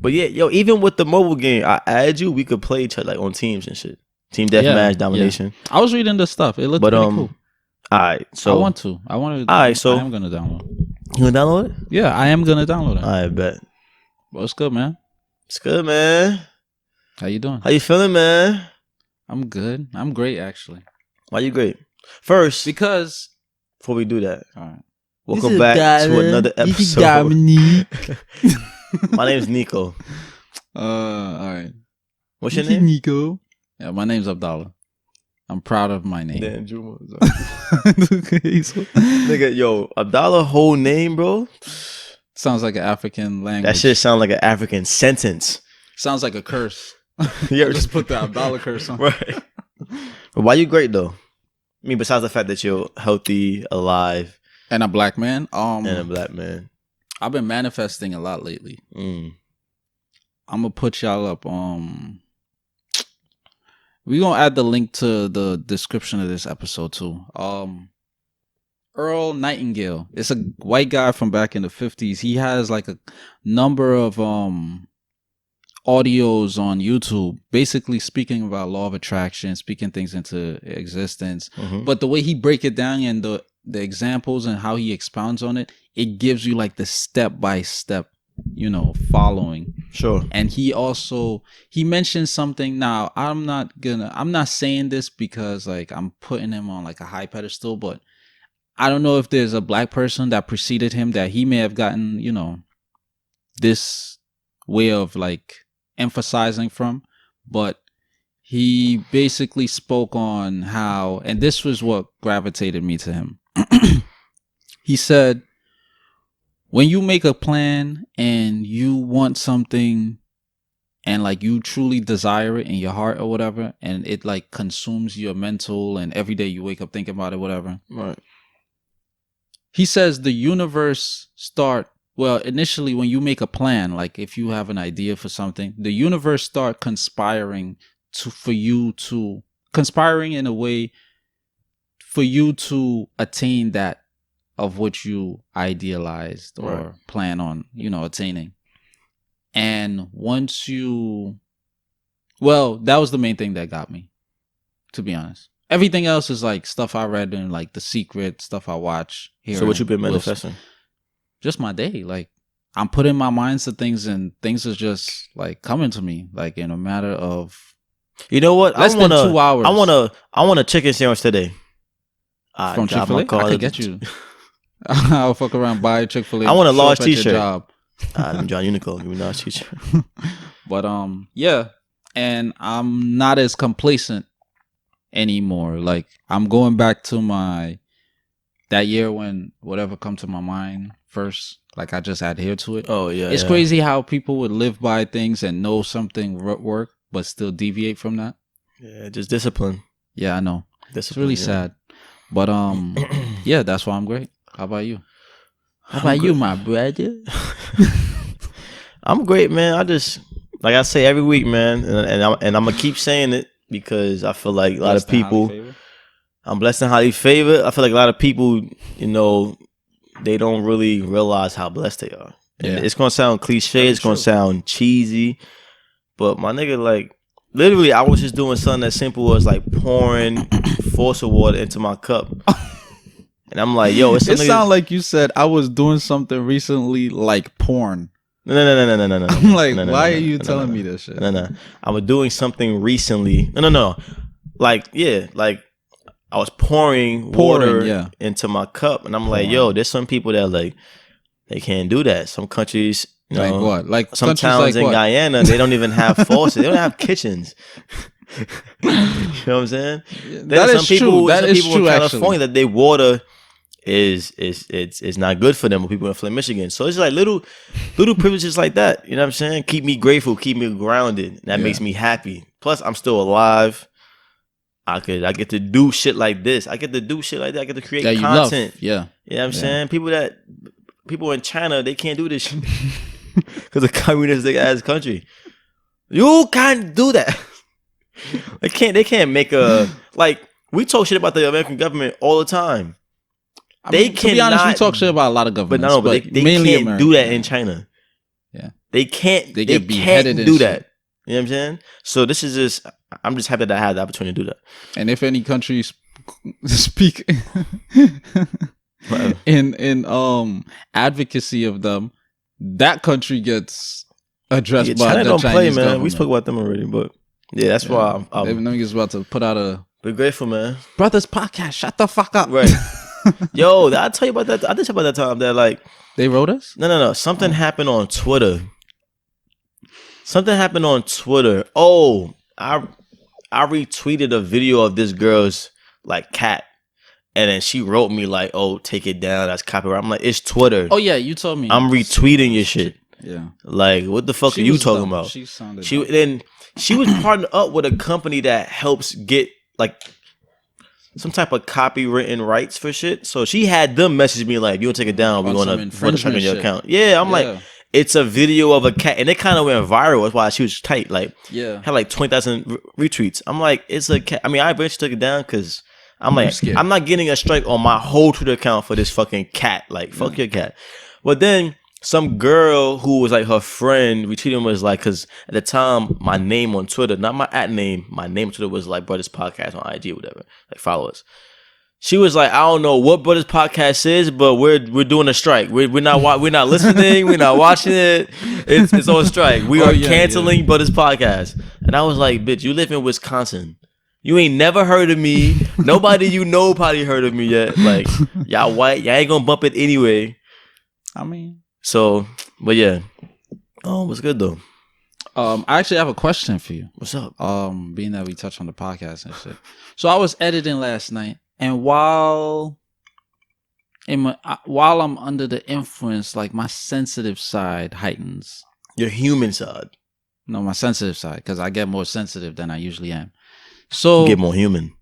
But yeah, yo, even with the mobile game, I add you. We could play each other like on teams and shit. Team deathmatch, domination. Yeah. I was reading the stuff. It looked pretty cool. All right, so I want to. All right, so I am gonna download. You gonna download it? Yeah, I am gonna download it. I bet. Well, it's good, man. It's good, man. How you doing? How you feeling, man? I'm good. I'm great, actually. Why you great? First, because before we do that, all right. Welcome back to another episode. My name's Nico. All right. What's your name? Nico. Yeah, my name's Abdalla. I'm proud of my name. Damn, Juma. Nigga, yo, Abdalla whole name, bro. Sounds like an African language. That shit sounds like an African sentence. Sounds like a curse. Yeah, just put the Abdalla curse on. Right. But why you great though? I mean, besides the fact that you're healthy, alive, and a black man. And a black man. I've been manifesting a lot lately. I'm gonna put y'all up. We're gonna add the link to the description of this episode too. Earl Nightingale. It's a white guy from back in the 50s. He has like a number of audios on YouTube, basically speaking about law of attraction, speaking things into existence. But the way he break it down and the examples and how he expounds on it, it gives you like the step by step, following. Sure. And he mentioned something. Now I'm not saying this because like I'm putting him on like a high pedestal, but I don't know if there's a black person that preceded him that he may have gotten, this way of like emphasizing from, but he basically spoke on how, and this was what gravitated me to him. He said, when you make a plan and you want something and like you truly desire it in your heart or whatever, and it like consumes your mental and every day you wake up thinking about it, whatever. Right. He says the universe initially when you make a plan, like if you have an idea for something, the universe start conspiring in a way for you to attain that of which you idealized or plan on, attaining. And once that was the main thing that got me, to be honest. Everything else is like stuff I read in like The Secret, stuff I watch here. So what you been manifesting? Just my day. Like I'm putting my mind to things and things are just like coming to me like in a matter of less than 2 hours. I want a chicken sandwich today. From Chick-fil-A? I could get you. I'll fuck around, buy Chick-fil-A. I want a large t-shirt. I'm John Unico. Give me a large t-shirt. But yeah. And I'm not as complacent anymore. Like I'm going back to that year when whatever come to my mind first, like I just adhere to it. Oh yeah. It's crazy how people would live by things and know something work but still deviate from that. Yeah, just discipline. Yeah, I know. Discipline, it's really sad. But yeah, that's why I'm great. How about you? How about you, my brother? I'm great, man. I just, like I say every week, man, and I'm gonna keep saying it because I feel like a lot of people. I'm blessed and highly favored. I feel like a lot of people, they don't really realize how blessed they are. Yeah. It's gonna sound cliche. It's gonna sound cheesy, but my nigga, like, literally, I was just doing something as simple as like pouring faucet water into my cup. And I'm like, yo, it sounds like you said I was doing something recently like porn. No. I'm like, why are you telling me this shit? No. I was doing something recently. No. Like, yeah, like I was pouring water into my cup. And I'm like, yo, there's some people that like, they can't do that. Some countries, like what? Like some towns in Guyana, they don't even have faucets. They don't have kitchens. You know what I'm saying? That is true. That is true. In California, that their water is not good for them. Or people in Flint, Michigan. So it's like little privileges like that. You know what I'm saying? Keep me grateful, keep me grounded. That makes me happy. Plus, I'm still alive. I get to do shit like this. I get to do shit like that. I get to create content. Love. Yeah. You know what I'm saying? People in China, they can't do this shit because of communistic ass country. You can't do that. They can't make we talk shit about the American government all the time. To be honest, we talk shit about a lot of governments. But they mainly can't do that in China. Yeah. they can't they can't do that. You know what I'm saying? So this is just, I'm just happy that I had the opportunity to do that. And if any countries speak in advocacy of them, that country gets addressed by China the don't Chinese play, man. government. We spoke about them already, but yeah, that's why I'm niggas about to put out a. We're grateful, man. Brothers podcast. Shut the fuck up. Right. Yo, I tell you about that. I did tell you about that time that like they wrote us. No. Something happened on Twitter. Oh, I retweeted a video of this girl's like cat. And then she wrote me like, "Oh, take it down. That's copyright." I'm like, "It's Twitter." Oh yeah, you told me. I'm retweeting your shit. Yeah. Like, what the fuck are you talking about? She sounded. She was partnered up with a company that helps get like some type of copywritten rights for shit. So she had them message me like, "You want to take it down? We're going to check on your account." Yeah, I'm like, it's a video of a cat, and it kind of went viral. That's why she was tight. Like, had like 20,000 retweets. I'm like, it's a cat. I mean, I eventually took it down because. I'm like, I'm not getting a strike on my whole Twitter account for this fucking cat. Like, fuck your cat. But then some girl who was like her friend retweeted was like, because at the time, my name on Twitter, not my @name, my name on Twitter was like Brothers Podcast on IG or whatever. Like, follow us. She was like, I don't know what Brothers Podcast is, but we're doing a strike. We're not listening. We're not watching it. It's on strike. We are canceling Brothers Podcast. And I was like, bitch, you live in Wisconsin. You ain't never heard of me. Nobody you know probably heard of me yet. Like, y'all white. Y'all ain't gonna bump it anyway. I mean. So, but yeah. What's good though? I actually have a question for you. What's up? Being that we touched on the podcast and shit. So I was editing last night, and while I'm under the influence, like my sensitive side heightens. Your human side. No, my sensitive side, because I get more sensitive than I usually am. So you get more human.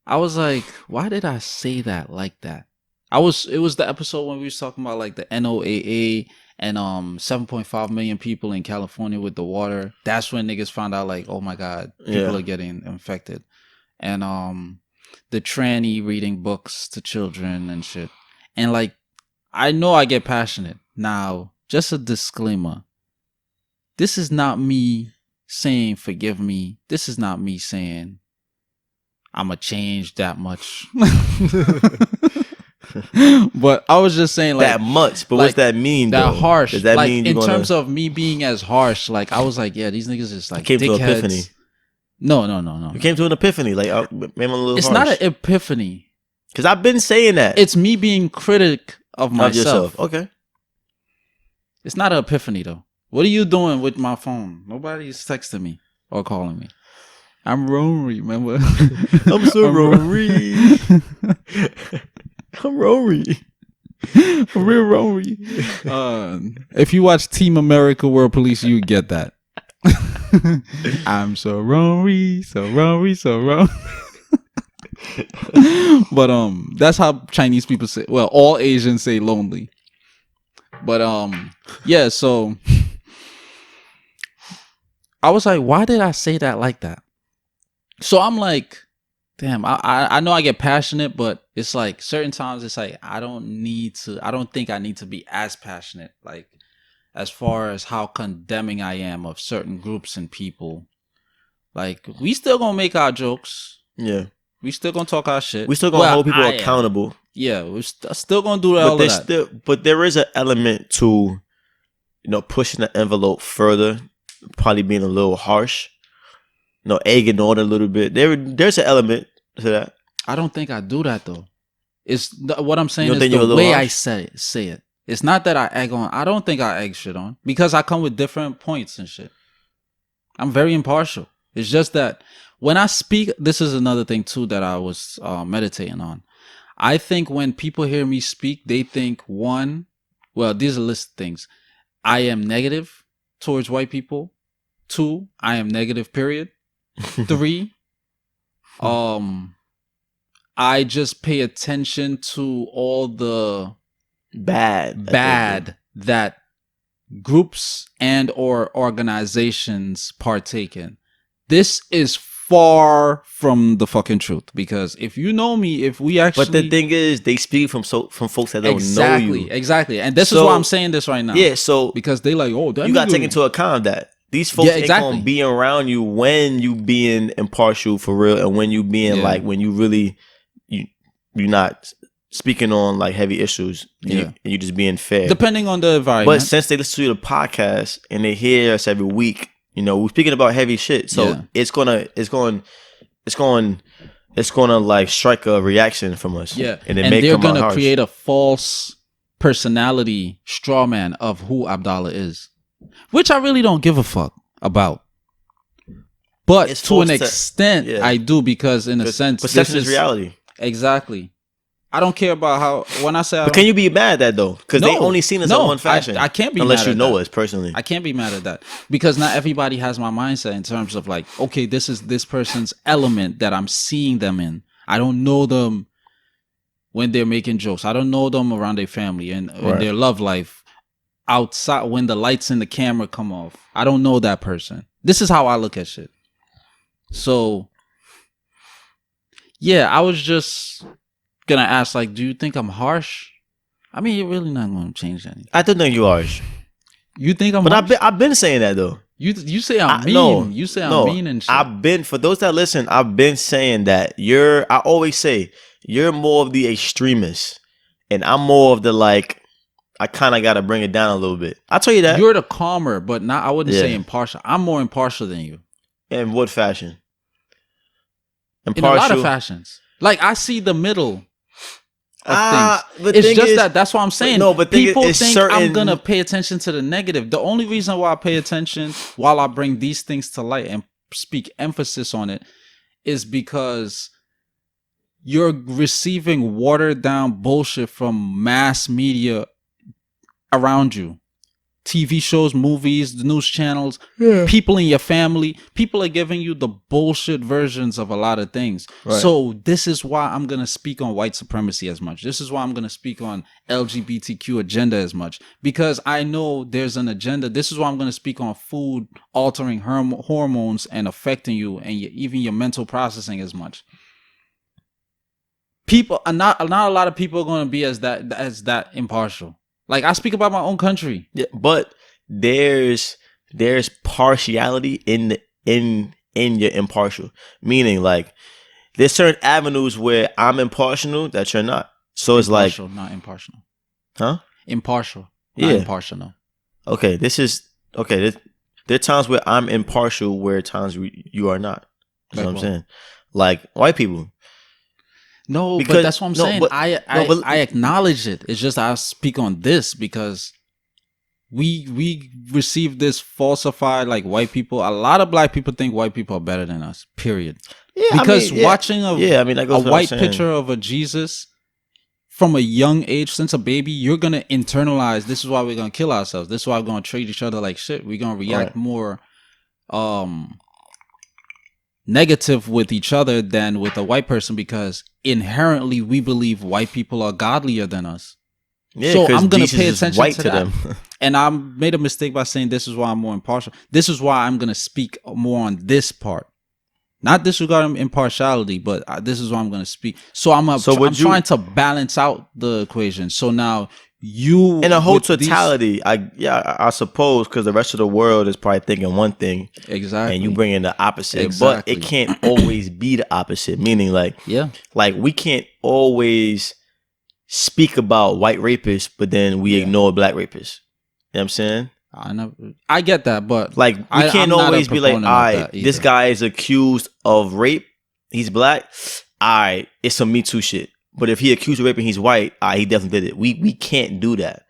I was like, why did I say that like that? It was the episode when we was talking about like the NOAA and 7.5 million people in California with the water. That's when niggas found out like, oh my God, people are getting infected. And the tranny reading books to children and shit. And like, I know I get passionate. Now, just a disclaimer. This is not me saying forgive me. This is not me saying I'ma change that much. But I was just saying like that much. But like, what's that mean? That though? harsh. Does that like mean in terms of me being as harsh, like I was like, yeah, these niggas is like came dickheads. to an epiphany. No. You came to an epiphany. Like maybe I'm a little. It's harsh. not an epiphany. Because I've been saying that. It's me being critic of myself. Okay. It's not an epiphany though. What are you doing with my phone? Nobody's texting me or calling me. I'm Rory, remember? I'm so Rory. I'm Rory. Real Rory. If you watch Team America World Police, you get that. I'm so Rory, so Rory, so Rory. But that's how Chinese people say. Well, all Asians say lonely. But yeah. So I was like, why did I say that like that? So I'm like, damn. I know I get passionate, but it's like certain times it's like I don't think I need to be as passionate. Like as far as how condemning I am of certain groups and people. Like we still gonna make our jokes. Yeah. We still gonna talk our shit. We still gonna hold people accountable. Yeah, we're still gonna do all of that. But there is an element to, pushing the envelope further, probably being a little harsh, egging on a little bit. There's an element to that. I don't think I do that though. What I'm saying is the way harsh? I say it. It's not that I egg on. I don't think I egg shit on because I come with different points and shit. I'm very impartial. It's just that when I speak, this is another thing too that I was meditating on. I think when people hear me speak, they think one, well, these are list of things. I am negative towards white people. 2, I am negative, period. 3, I just pay attention to all the bad that groups and or organizations partake in. This is far from the fucking truth. Because if you know me, if we actually... But the thing is, they speak from folks that don't know you. Exactly. And this is why I'm saying this right now. Yeah, so... Because they like, oh, that you got to take into account that. These folks ain't going to be around you when you being impartial for real and when you being like, when you really... You're not speaking on like heavy issues and you just being fair. Depending on the environment. But since they listen to the podcast and they hear us every week, you know, we're speaking about heavy shit. So it's gonna like strike a reaction from us. Yeah. And they're gonna create a false personality straw man of who Abdalla is. Which I really don't give a fuck about. But it's to an extent I do, because in a sense perception is reality. Exactly. I don't care about how, when I say... But can you be mad at that though? Because they only seen us in one fashion. I can't be unless mad you know us personally. I can't be mad at that. Because not everybody has my mindset in terms of like, okay, this is this person's element that I'm seeing them in. I don't know them when they're making jokes. I don't know them around their family and their love life outside when the lights and the camera come off. I don't know that person. This is how I look at shit. So, yeah, I was just... gonna ask, like, do you think I'm harsh? I mean, you're really not gonna change anything. I do think you're harsh. You think I'm harsh? But I've been saying that though. You say I'm mean. No, you say I'm mean and shit. For those that listen, I've been saying that I always say you're more of the extremist and I'm more of the like, I kind of got to bring it down a little bit. I'll tell you that. You're the calmer, but not, I wouldn't say impartial. I'm more impartial than you. In what fashion? Impartial? In a lot of fashions. Like, I see the middle. It's just that's what I'm saying. No, but people think I'm gonna pay attention to the negative. The only reason why I pay attention while I bring these things to light and speak emphasis on it is because you're receiving watered down bullshit from mass media around you. TV shows, movies, the news channels, people in your family. People are giving you the bullshit versions of a lot of things. Right. So this is why I'm going to speak on white supremacy as much. This is why I'm going to speak on LGBTQ agenda as much. Because I know there's an agenda. This is why I'm going to speak on food altering hormones and affecting you and even your mental processing as much. People are not a lot of people are going to be as that impartial. Like, I speak about my own country. Yeah, but there's partiality in your impartial. Meaning, like, there's certain avenues where I'm impartial that you're not. So it's impartial, like... not impartial. Huh? Impartial. Not impartial, no. Okay, there are times where I'm impartial where times you are not. That's what I'm saying. Like, white people. No, but that's what I'm saying. I acknowledge it. It's just I speak on this because we receive this falsified, like, white people. A lot of black people think white people are better than us. Period. Yeah, because watching a white picture of a Jesus from a young age, since a baby, you're gonna internalize. This is why we're gonna kill ourselves. This is why we're gonna treat each other like shit. We're gonna react more negative with each other than with a white person because inherently we believe white people are godlier than us. Yeah, so I'm going to pay attention to them. And I made a mistake by saying this is why I'm more impartial. This is why I'm going to speak more on this part. Not disregarding impartiality, but this is why I'm going to speak. So I'm trying to balance out the equation. So now you in a whole totality, I suppose, because the rest of the world is probably thinking one thing, exactly, and you bring in the opposite. But it can't always be the opposite. Meaning, like we can't always speak about white rapists, but then we ignore black rapists. You know what I'm saying? I get that, but like we can't always be like, all right, this guy is accused of rape, he's black, all right, it's some Me Too shit. But if he accused of rape and he's white, he definitely did it. We can't do that.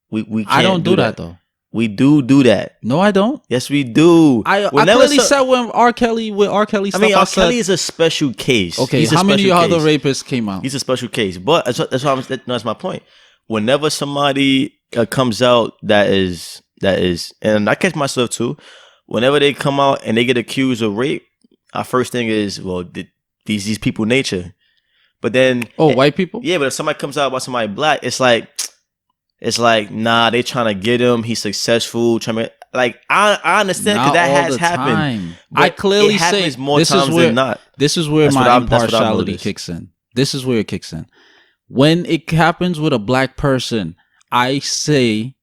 We can't. I don't do that though. We do that. No, I don't. Yes, we do. I clearly said when R. Kelly stuff. I mean, R. Kelly is a special case. Okay, how many other rapists came out? He's a special case. But that's my point. Whenever somebody comes out that is, and I catch myself too. Whenever they come out and they get accused of rape, our first thing is, well, these people nature. But then, white people? Yeah, but if somebody comes out about somebody black, it's like, nah, they trying to get him. He's successful. Like I understand because that has happened. I clearly say more times than not. This is where my impartiality kicks in. This is where it kicks in. When it happens with a black person, I say,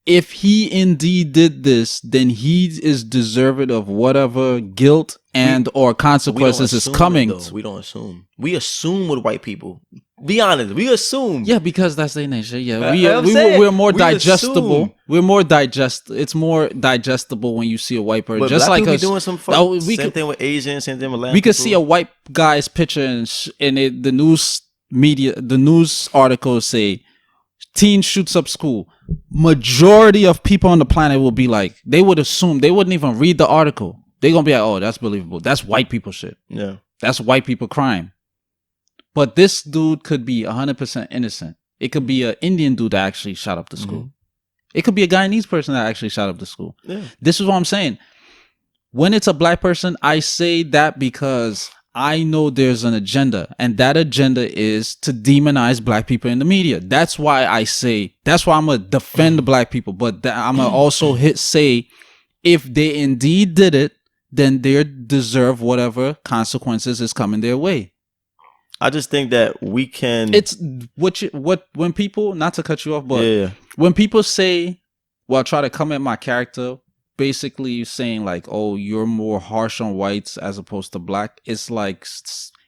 if he indeed did this, then he is deserving of whatever guilt and or consequences is coming. We don't assume. We assume with white people. Be honest. We assume. Yeah, because that's their nature. Yeah, we're more digestible. Assume. We're more It's more digestible when you see a white person. But just like us. Doing some fun. Same thing with Asians. Same thing with Latin We could see a white guy's picture and the news media, the news articles say, teen shoots up school. Majority of people on the planet will be like, they would assume, they wouldn't even read the article. They're gonna be like, oh, that's believable. That's white people shit. Yeah. That's white people crime. But this dude could be 100% innocent. It could be an Indian dude that actually shot up the school. Mm-hmm. It could be a Guyanese person that actually shot up the school. Yeah. This is what I'm saying. When it's a black person, I say that because I know there's an agenda, and that agenda is to demonize black people in the media. That's why I'm going to defend black people, but I'm going to also say if they indeed did it, then they deserve whatever consequences is coming their way. I just think that we can. It's when people, not to cut you off, but when people say, well, try to come at my character, basically saying like, oh, you're more harsh on whites as opposed to black. It's like,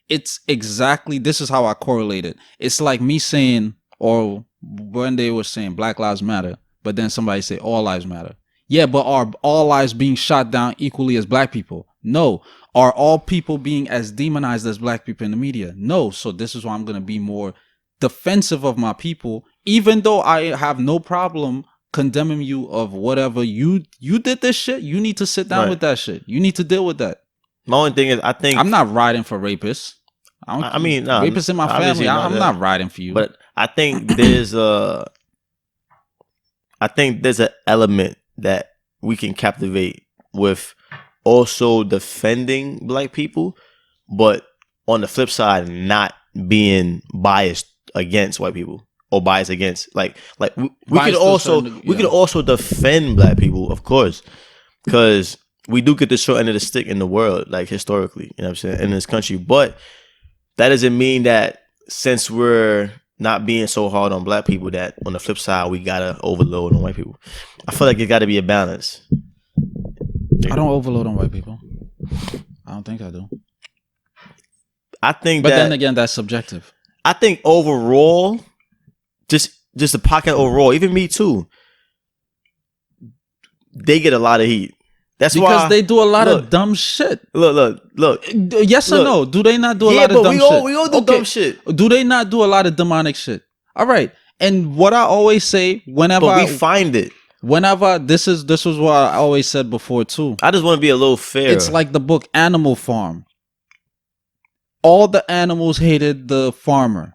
it's exactly, this is how I correlate it. It's like me saying, or when they were saying Black Lives Matter, but then somebody say all lives matter. Yeah, but are all lives being shot down equally as black people? No. Are all people being as demonized as black people in the media? No. So this is why I'm going to be more defensive of my people, even though I have no problem condemning you of whatever you did this shit. You need to sit down with that shit. You need to deal with that. My only thing is, I think I'm not riding for rapists. I mean, no, rapists in my family. I'm not riding for you. But I think there's an element that we can captivate with also defending black people, but on the flip side, not being biased against white people. Or bias against, like we could also defend black people, of course, because we do get the short end of the stick in the world, like historically, you know what I'm saying, in this country. But that doesn't mean that since we're not being so hard on black people, that on the flip side we gotta overload on white people. I feel like it got to be a balance. I don't overload on white people. I don't think I do. But then again, that's subjective. I think overall. Just the pocket overall, even me too. They get a lot of heat. That's because they do a lot of dumb shit. Look. Yes or no? Do they not do a lot of dumb shit? We all do dumb shit. Do they not do a lot of demonic shit? All right. And what I always say whenever we find it. Whenever this was what I always said before too. I just want to be a little fair. It's like the book Animal Farm. All the animals hated the farmer.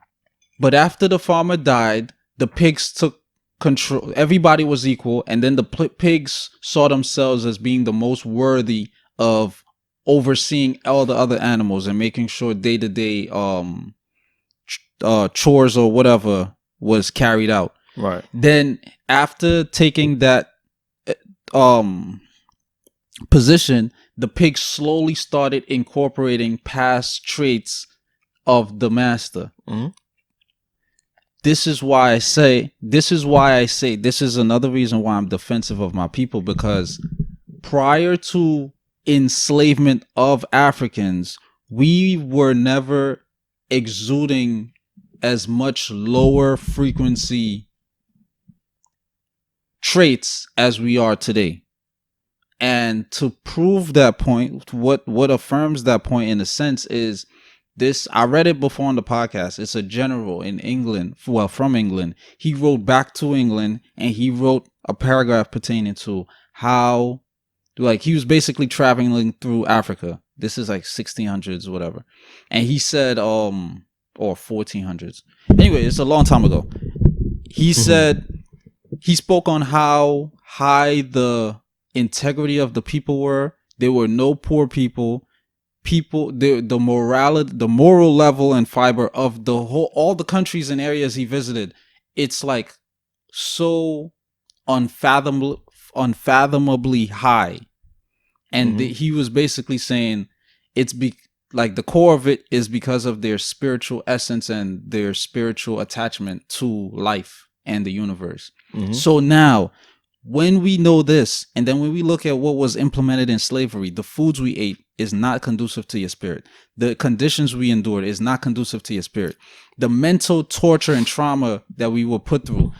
But after the farmer died, the pigs took control. Everybody was equal. And then the pigs saw themselves as being the most worthy of overseeing all the other animals and making sure day-to-day chores or whatever was carried out. Right. Then after taking that position, the pigs slowly started incorporating past traits of the master. Mm-hmm. This is another reason why I'm defensive of my people, because prior to enslavement of Africans, we were never exuding as much lower frequency traits as we are today. And to prove that point, what affirms that point in a sense is this. I read it before on the podcast. It's a general in England, from England. He wrote back to England and he wrote a paragraph pertaining to how, like, he was basically traveling through Africa. This is like 1600s or whatever. And he said, or 1400s. Anyway, it's a long time ago. He said, he spoke on how high the integrity of the people were. There were no poor people. The moral level and fiber of all the countries and areas he visited, it's like so unfathomable unfathomably high. And he was basically saying like the core of it is because of their spiritual essence and their spiritual attachment to life and the universe. So now, when we know this, and then when we look at what was implemented in slavery, the foods we ate is not conducive to your spirit. The conditions we endured is not conducive to your spirit. The mental torture and trauma that we were put through.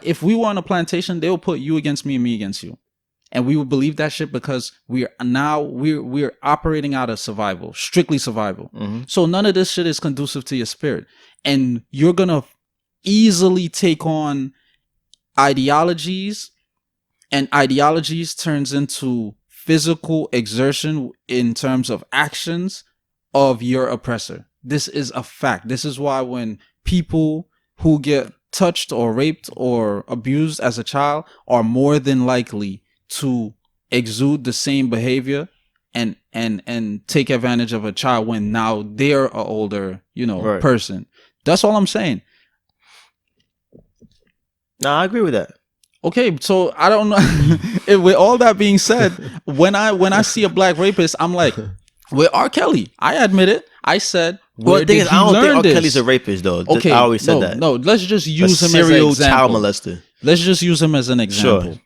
If we were on a plantation, they will put you against me and me against you. And we would believe that shit because we're operating out of survival, strictly survival. So none of this shit is conducive to your spirit. And you're going to easily take on ideologies, and ideologies turns into physical exertion in terms of actions of your oppressor. This is a fact. This is why when people who get touched or raped or abused as a child are more than likely to exude the same behavior and take advantage of a child when now they're an older, person. That's all I'm saying. No, I agree with that. Okay, so I don't know. With all that being said, when I see a black rapist, I'm like, with R. Kelly, I admit it. I said, where did he learn this? I don't think R. Kelly's a rapist, though. Okay, I always said that. No, let's just use him as an example. Child molester. Let's just use him as an example. Sure.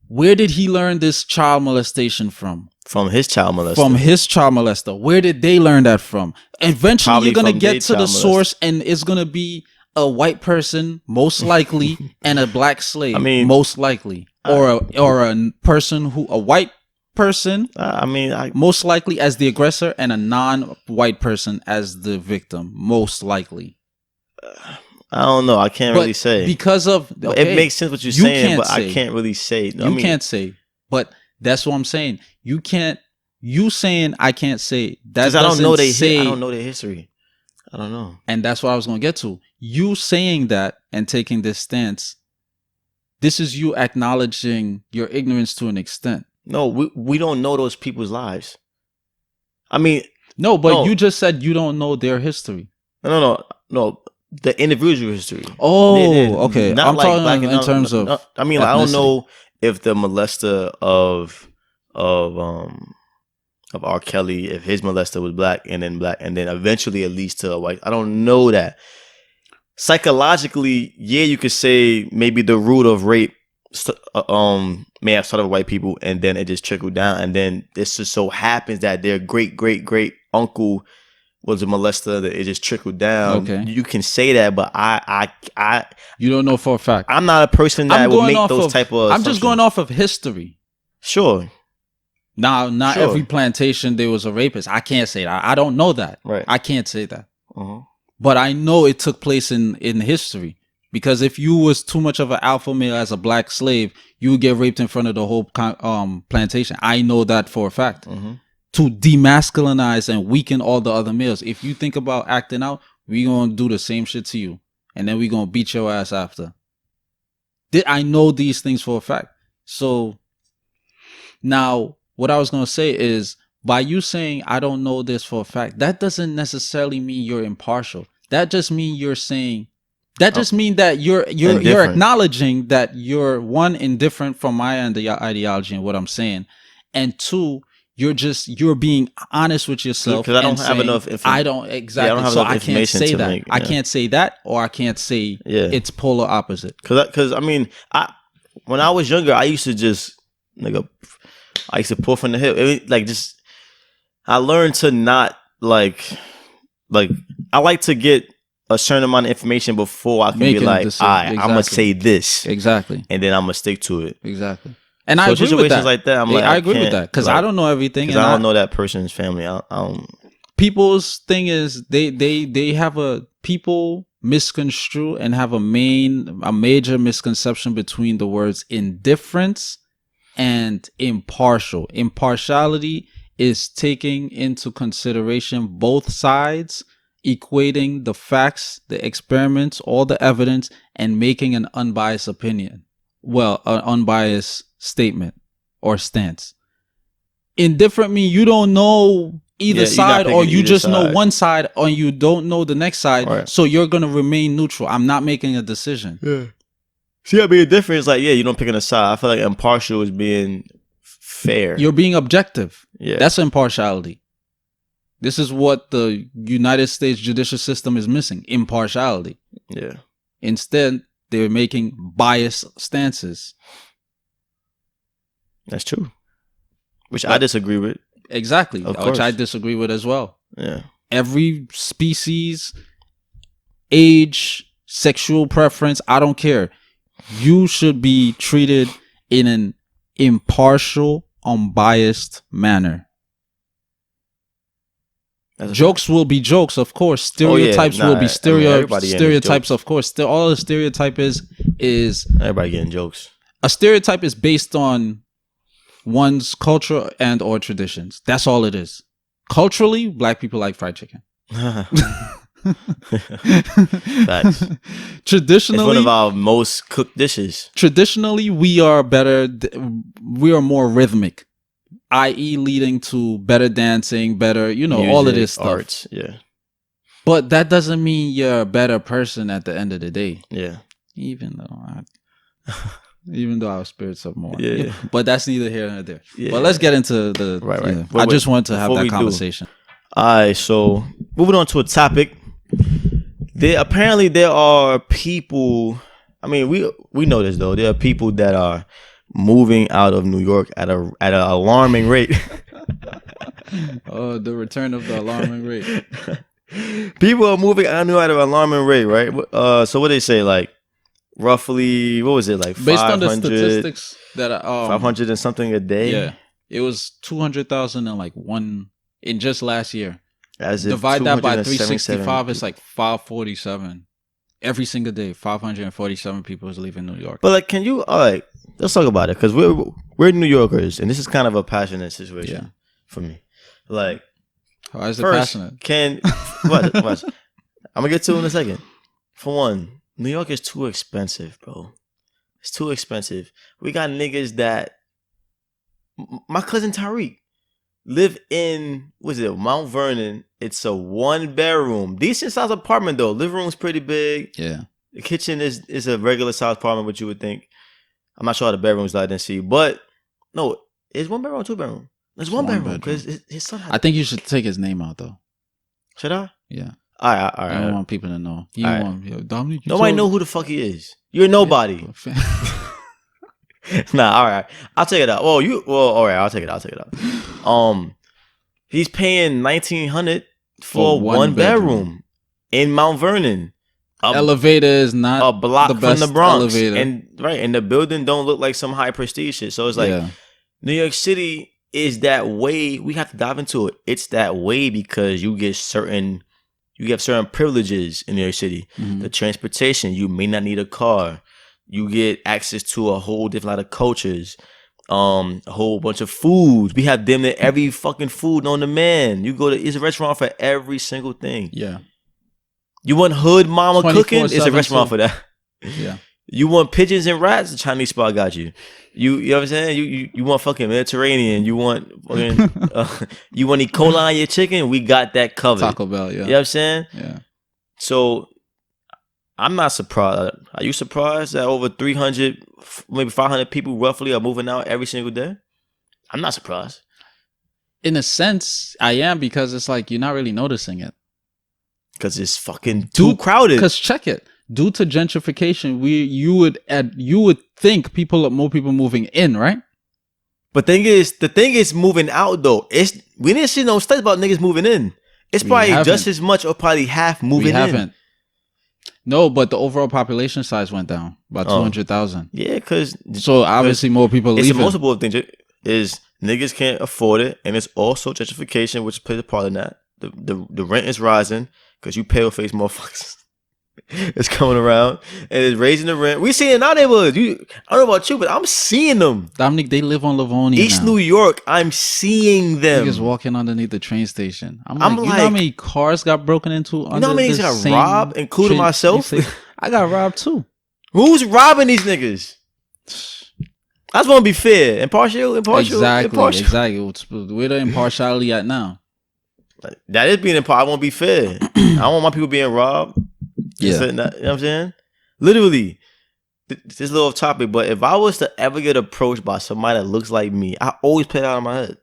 Where did he learn this child molestation from? From his child molester. From his child molester. Where did they learn that from? Eventually, probably you're going to get to the source, and it's going to be a white person, most likely, and a black slave, most likely, or a person a white person, most likely as the aggressor, and a non-white person as the victim, most likely. I don't know. I can't really say because of it makes sense what you're saying, but I can't really say. You can't say, but that's what I'm saying. You can't. You saying I can't say that because I don't know I don't know their history. I don't know. And that's what I was going to get to. You saying that and taking this stance, this is you acknowledging your ignorance to an extent. No, we don't know those people's lives. No, you just said you don't know their history. No. The individual history. Oh, okay. Not I'm like talking in terms of. I don't know if the molester of R. Kelly, if his molester was black and then eventually it leads to a white. I don't know that. Psychologically, yeah, you could say maybe the root of rape may have started with white people and then it just trickled down, and then this just so happens that their great uncle was a molester, that it just trickled down. Okay. You can say that, but I you don't know for a fact. I'm not a person that would make those type of I'm just going off of history. Sure. Now, not every plantation there was a rapist. I can't say that. I don't know that. Right. I can't say that. But I know it took place in history. Because if you was too much of an alpha male as a black slave, you would get raped in front of the whole plantation. I know that for a fact. To demasculinize and weaken all the other males. If you think about acting out, we gonna do the same shit to you. And then we gonna beat your ass after. I know these things for a fact. So now what I was going to say is, by you saying I don't know this for a fact, that doesn't necessarily mean you're impartial. That just means you're saying, that just means that you're acknowledging that you're, one, indifferent from my ideology and what I'm saying, and two, you're being honest with yourself. Because I don't have enough information. I don't exactly. So I can't say that. I can't say that, or I can't say it's polar opposite. Because when I was younger, I used to just I used to pull from the hip. I learned to not like I like to get a certain amount of information before I can be like, all right, I'm gonna say this exactly, and then I'm gonna stick to it exactly. And I agree with that. Like that, I agree with that because I don't know everything. Because I don't know that person's family. I don't. People's thing is they have people misconstrue and have a major misconception between the words indifference and impartial. Impartiality is taking into consideration both sides, equating the facts, the experiments, all the evidence, and making an unbiased opinion. Well, an unbiased statement or stance. Indifferent mean you don't know either side, or you just know one side, or you don't know the next side. Right. So you're going to remain neutral. I'm not making a decision. Yeah. See, I mean, the difference, like, yeah, you don't pick a side. I feel like impartial is being fair. You're being objective. Yeah. That's impartiality. This is what the United States judicial system is missing. Impartiality. Yeah. Instead, they're making biased stances. That's true. Which I disagree with. Exactly. Which I disagree with as well. Yeah. Every species, age, sexual preference, I don't care. You should be treated in an impartial, unbiased manner. Jokes will be jokes, of course. Stereotypes will be stereotypes, of course. All a stereotype is everybody getting jokes. A stereotype is based on one's culture and or traditions. That's all it is. Culturally, black people like fried chicken. Facts. Traditionally, it's one of our most cooked dishes. Traditionally, we are better. We are more rhythmic, i.e., leading to better dancing, better, music, all of this stuff. Arts, yeah. But that doesn't mean you're a better person at the end of the day. Yeah. Even though our spirits are more. Yeah. But that's neither here nor there. Yeah. But let's get into the. Right. I just wanted to have that conversation. All right. So moving on to a topic. There are people. I mean, we know this though. There are people that are moving out of New York at an alarming rate. Oh, the return of the alarming rate. People are moving out of New York at an alarming rate, right? So what they say, like roughly, what was it, like based on the statistics that 500 and something a day? Yeah, it was 200,000 in just last year. Divide that by 365, it's like 547 every single day. 547 people is leaving New York. But like, all right, let's talk about it, because we're New Yorkers, and this is kind of a passionate situation for me. Like, how is it passionate? What? I'm gonna get to it in a second. For one, New York is too expensive, bro. It's too expensive. We got niggas that. My cousin Tariq live in, Mount Vernon. It's a 1-bedroom, decent sized apartment though. Living room's pretty big. Yeah. The kitchen is a regular sized apartment, what you would think. I'm not sure how the bedrooms I didn't see, but no, it's 1 bedroom or 2 bedroom. It's one bedroom because his son. I think you should take his name out though. Should I? Yeah. All right. I don't want people to know. You don't want Dominic. Nobody know who the fuck he is. You're nobody. Nah, all right. I'll take it out. All right. I'll take it out. He's paying $1,900 for one bedroom in Mount Vernon. Elevator is not a block from the Bronx, elevator. and the building don't look like some high prestige shit. So it's like New York City is that way. We have to dive into it. It's that way because you have certain privileges in New York City. Mm-hmm. The transportation, you may not need a car. You get access to a whole different lot of cultures, a whole bunch of foods. We have them at every fucking food on demand. It's a restaurant for every single thing. Yeah. You want hood mama cooking? It's a restaurant for that. Yeah. You want pigeons and rats? The Chinese spot got you. You know what I'm saying? You want fucking Mediterranean? You want fucking you want E. coli on your chicken? We got that covered. Taco Bell, yeah. You know what I'm saying? Yeah. So I'm not surprised. Are you surprised that over 300, maybe 500 people roughly are moving out every single day? I'm not surprised. In a sense, I am, because it's like you're not really noticing it. Because it's fucking too crowded. Because check it. Due to gentrification, you would think more people moving in, right? But the thing is moving out though. We didn't see no stats about niggas moving in. It's probably just as much or probably half moving in. We haven't. No, but the overall population size went down by 200,000. Yeah, because so obviously more people leaving. It's a multiple things. Is niggas can't afford it, and it's also gentrification, which plays a part in that. The rent is rising because you pale face motherfuckers. It's coming around and it's raising the rent. We see it in our neighborhood. I don't know about you, but I'm seeing them. Dominic, they live on Livonia East New York. I'm seeing them. Niggas walking underneath the train station. I'm like, you know how many cars got broken into? You know how many niggas got robbed, including myself? I got robbed too. Who's robbing these niggas? I just want to be fair. Impartial. Exactly. Where the impartiality at now? That is being impartial. I want to be fair. I don't want my people being robbed. Yeah. You know what I'm saying? Literally. this is a little off topic, but if I was to ever get approached by somebody that looks like me, I always play that out of my head.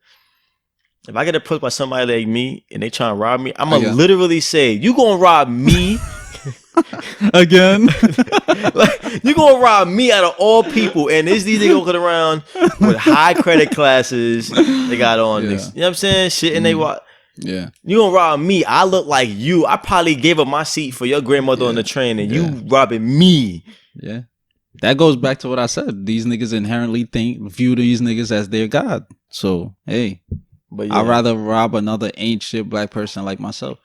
If I get approached by somebody like me and they trying to rob me, I'm gonna literally say, "You gonna rob me again?" Like, you gonna rob me out of all people? And these niggas walking around with high credit classes. They got on this, you know what I'm saying? Shit, and they walk. Yeah, you gonna rob me? I look like you. I probably gave up my seat for your grandmother on the train, and you robbing me. Yeah, that goes back to what I said. These niggas inherently view these niggas as their god. So hey. But I'd rather rob another ain't shit black person like myself.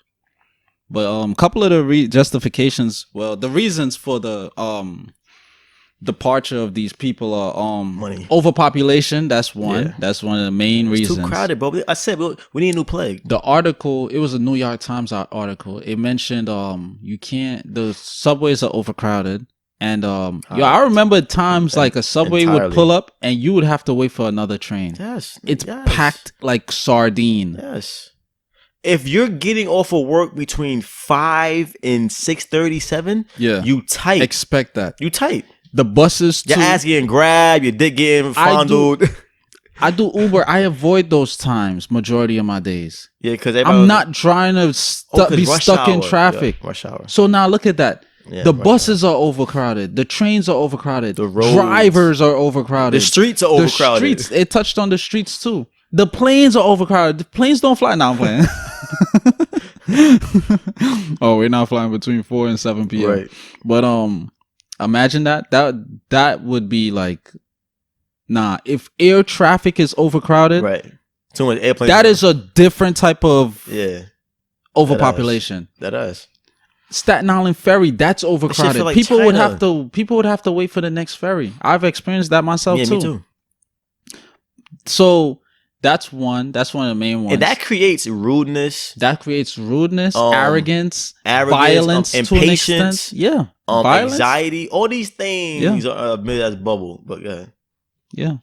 But a couple of the justifications, well, the reasons for the departure of these people are money, overpopulation. That's one. Yeah. That's one of the main reasons. Too crowded, bro. I said we need a new plague. The article, it was a New York Times article. It mentioned the subways are overcrowded. And I remember times like a subway would pull up and you would have to wait for another train. It's packed like sardine. Yes. If you're getting off of work between 5 and 6:37, you tight. Expect that. You tight. The buses your ass getting grabbed, your dick getting fondled. I do Uber. I avoid those times majority of my days. Yeah, because I'm not trying to be stuck in traffic. Yeah, rush hour. So now look at that. Yeah, the buses are overcrowded. The trains are overcrowded. The roads, drivers are overcrowded. The streets are overcrowded. The streets, it touched on the streets too. The planes are overcrowded. The planes don't fly. Now I'm playing. Oh, we're not flying between 4 and 7 p.m. Right. But imagine that. That would be like, nah. If air traffic is overcrowded, right? Too much airplanes. That is a different type of overpopulation. That is. Staten Island ferry, that's overcrowded. Like people would have to wait for the next ferry. I've experienced that myself too. Me too. So that's one of the main ones. And that creates rudeness. Arrogance, violence, impatience. Yeah. Anxiety. All these things are made as bubble. But yeah.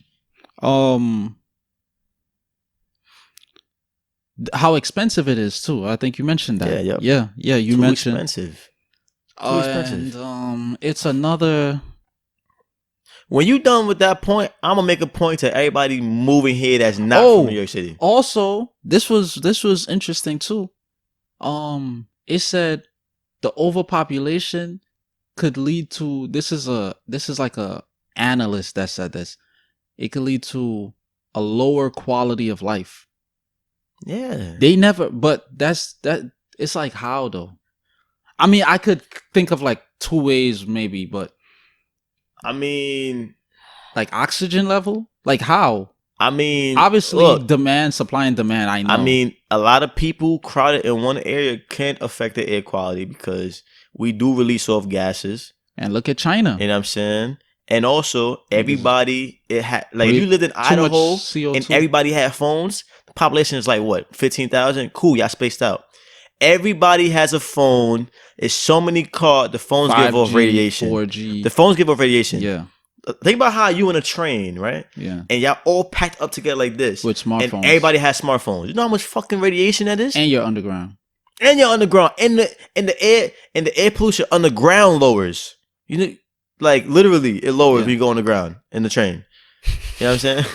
How expensive it is too. I think you mentioned that. Yeah. You mentioned expensive. Too expensive. And it's another. When you done with that point, I'm gonna make a point to everybody moving here that's not from New York City. Also, this was interesting too. It said the overpopulation could lead to. This is like a analyst that said this. It could lead to a lower quality of life. Yeah, they never, but it's like how though? I mean, I could think of like 2 ways maybe, but I mean, like oxygen level, like how? I mean, obviously, supply and demand. I know. I mean, a lot of people crowded in one area can't affect the air quality because we do release off gases. And look at China. You know what I'm saying? And also, everybody if you lived in Idaho and everybody had phones. Population is like what, 15,000? Cool, y'all spaced out. Everybody has a phone. It's so many cars. The phones 5G, give off radiation. 4G. The phones give off radiation. Yeah. Think about how you in a train, right? Yeah. And y'all all packed up together like this. With smartphones. And everybody has smartphones. You know how much fucking radiation that is? And you're underground. And the air pollution underground lowers. You know, like literally it lowers when you go underground in the train. You know what I'm saying?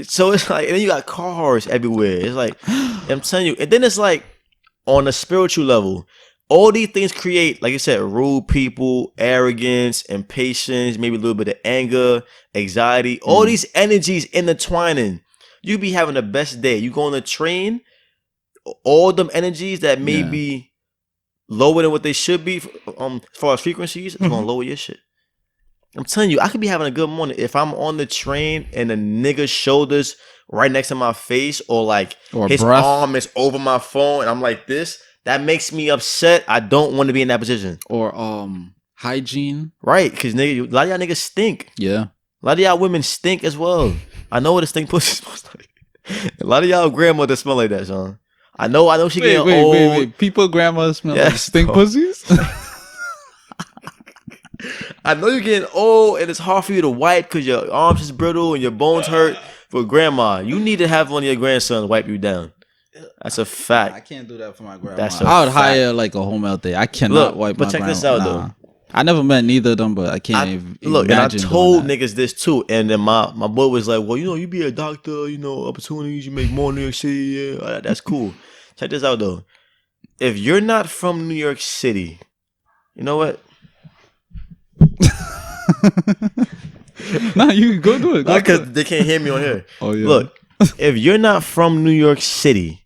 So it's like, and then you got cars everywhere. It's like, I'm telling you. And then it's like, on a spiritual level, all these things create, like I said, rude people, arrogance, impatience, maybe a little bit of anger, anxiety. All these energies intertwining. You be having the best day. You go on the train, all them energies that may be lower than what they should be, as far as frequencies, it's gonna lower your shit. I'm telling you, I could be having a good morning if I'm on the train and a nigga's shoulders right next to my face, or his arm is over my phone and I'm like this. That makes me upset. I don't want to be in that position. Or hygiene, right? Because a lot of y'all niggas stink. Yeah, a lot of y'all women stink as well. I know what a stink pussy smells like. A lot of y'all grandmothers smell like that, Sean. I know. She getting old. Wait. People grandmas smell like stink pussies. I know you're getting old and it's hard for you to wipe because your arms is brittle and your bones hurt. For grandma, you need to have one of your grandsons wipe you down. That's a fact. I can't do that for my grandma. I would hire like a home out there. I cannot wipe my grandma. But check this out though. I never met neither of them, but I can't even look. And I imagine told doing that. niggas this too, and then my boy was like, "Well, you be a doctor, opportunities, you make more in New York City. Yeah, that's cool." Check this out though. If you're not from New York City, you know what? Nah, you go do it. Because they can't hear me on here. Oh yeah. Look, if you're not from New York City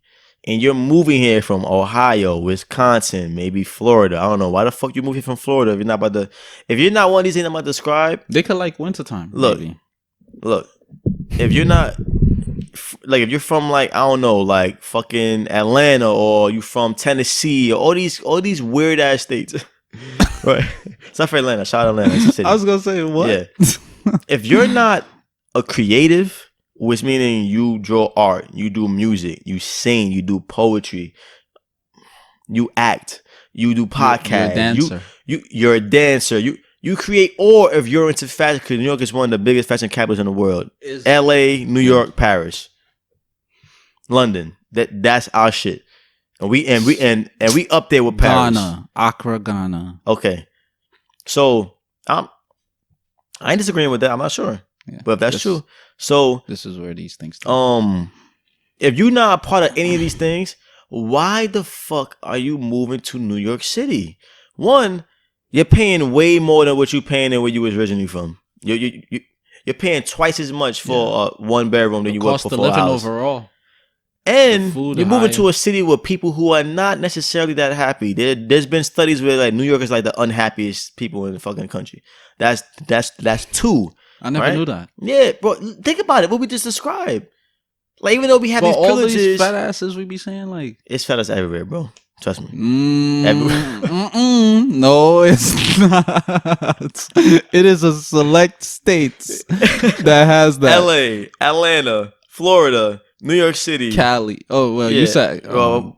and you're moving here from Ohio, Wisconsin, maybe Florida, I don't know why the fuck you move here from Florida if you're not one of these things I'm about to describe. They could like wintertime. Look, maybe. Look, if you're not like if you're from like I don't know like fucking Atlanta or you from Tennessee or all these weird ass states. Right. It's not for Atlanta. Shout out Atlanta. It's a city. I was gonna say what? Yeah. If you're not a creative, which meaning you draw art, you do music, you sing, you do poetry, you act, you do podcasts, you're a dancer. You're a dancer. You create, or if you're into fashion, because New York is one of the biggest fashion capitals in the world. LA, New York, Paris, London. That's our shit. And we up there with Paris. Ghana, Accra, Ghana. Okay. So I ain't disagreeing with that. I'm not sure. Yeah, but if that's true. So this is where these things start. If you're not a part of any of these things, why the fuck are you moving to New York City? One, you're paying way more than what you're paying than where you was originally from. You're paying twice as much for one bedroom than you were for 4 hours. Cost of living overall. And you're moving to a city with people who are not necessarily that happy. There's been studies where like New York is like the unhappiest people in the fucking country. That's two. I never knew that. Yeah, bro. Think about it. What we just described. Like even though we have these all privileges, these fat asses we be saying like it's fat ass everywhere, bro. Trust me. No, it's not. It is a select states that has that. LA, Atlanta, Florida, New York City, Cali. Oh well, you said Cali,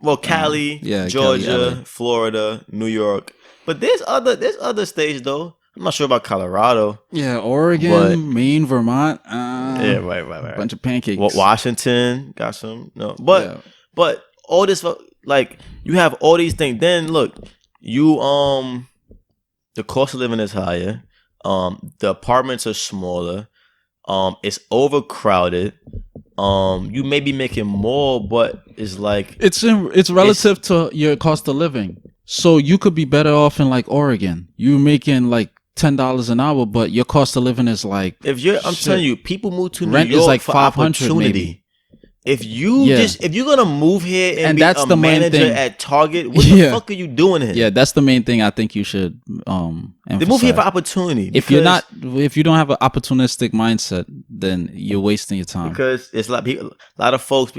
Georgia, Cali, Florida, New York. But there's other states though. I'm not sure about Colorado. Yeah, Oregon, Maine, Vermont. Yeah, right. Bunch of pancakes. Washington got some. No, but all this like you have all these things. Then look, you the cost of living is higher. The apartments are smaller. It's overcrowded. You may be making more, but it's like it's relative to your cost of living. So you could be better off in like Oregon. You're making like $10 an hour, but your cost of living is like I'm telling you, people move to New Rent York is like for 500 opportunity. maybe. If you're gonna move here and be that's a the main manager thing. at Target, what the fuck are you doing here? Yeah, that's the main thing I think you should emphasize. They move here for opportunity. If you don't have an opportunistic mindset, then you're wasting your time. Because it's like a lot of folks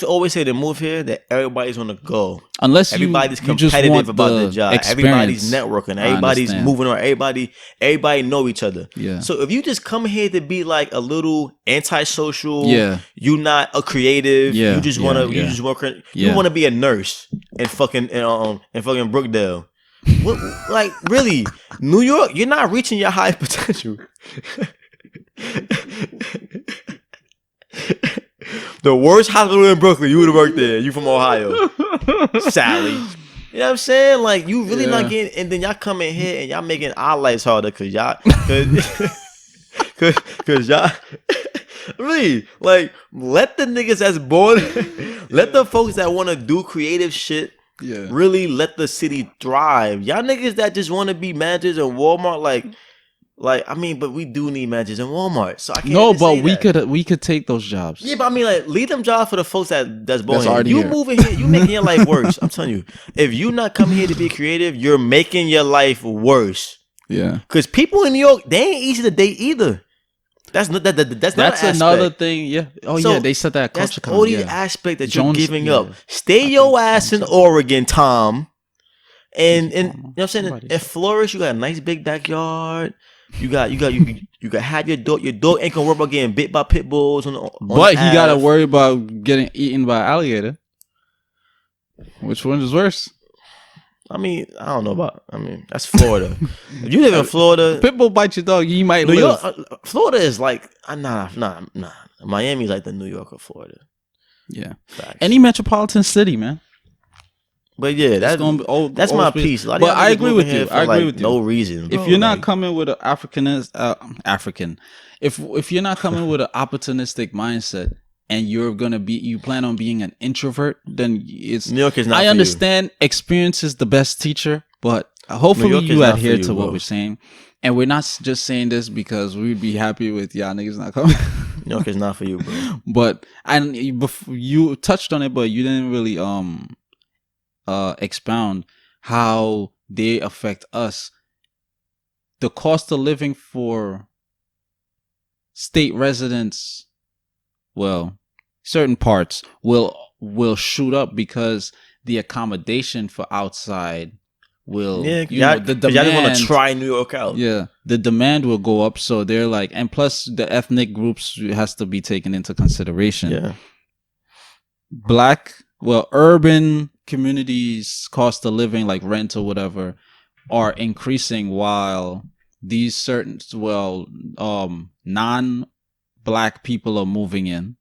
always say they move here that everybody's gonna go. Unless everybody's you just competitive want about the their job. experience. Everybody's networking. Everybody's moving on. Everybody know each other. Yeah. So if you just come here to be like a little antisocial, yeah, you not a creative. Yeah. You just wanna you just work. You wanna be a nurse in fucking Brookdale. What, like really, New York, you're not reaching your highest potential. The worst hospital in Brooklyn, you would have worked there. You from Ohio, Sally. You know what I'm saying? Like you really not getting, and then y'all come in here and y'all making our lives harder because y'all really like let the niggas that's born, let the folks that want to do creative shit. Yeah. Really let the city thrive. Y'all niggas that just want to be managers in Walmart, like I mean, but we do need managers in Walmart. So I can't. No, but we could take those jobs. Yeah, but I mean, like leave them jobs for the folks that's born here. You moving here, you making your life worse. I'm telling you, if you not coming here to be creative, you're making your life worse. Yeah, because people in New York, they ain't easy to date either. That's another thing. Yeah. Oh yeah, they said that. That's the only aspect that you're giving up. Stay your ass in Oregon, Tom. And you know what I'm saying? In Flores, you got a nice big backyard. You got have your dog. Your dog ain't gonna worry about getting bit by pit bulls but he gotta worry about getting eaten by alligator. Which one is worse? I mean, I don't know about. I mean, that's Florida. If you live in Florida, pit bull bite your dog, you might New live. York, Florida is like nah. Miami's like the New York of Florida. Yeah. Facts. Any metropolitan city, man. But yeah, that's my piece. But I agree with you. I agree with you. No reason. If you're not coming with an if you're not coming with an opportunistic mindset and you plan on being an introvert, then it's New York is not. I understand experience is the best teacher, but hopefully you adhere to what we're saying. And we're not just saying this because we'd be happy with y'all niggas not coming. New York is not for you, bro. But you touched on it, but you didn't really expound how they affect us. The cost of living for state residents, well, certain parts will shoot up because the accommodation for outside will, the demand. Y'all want to try New York out. Yeah, the demand will go up. So they're like, and plus the ethnic groups has to be taken into consideration. Yeah, urban communities cost of living, like rent or whatever, are increasing, while these certain non-black people are moving in,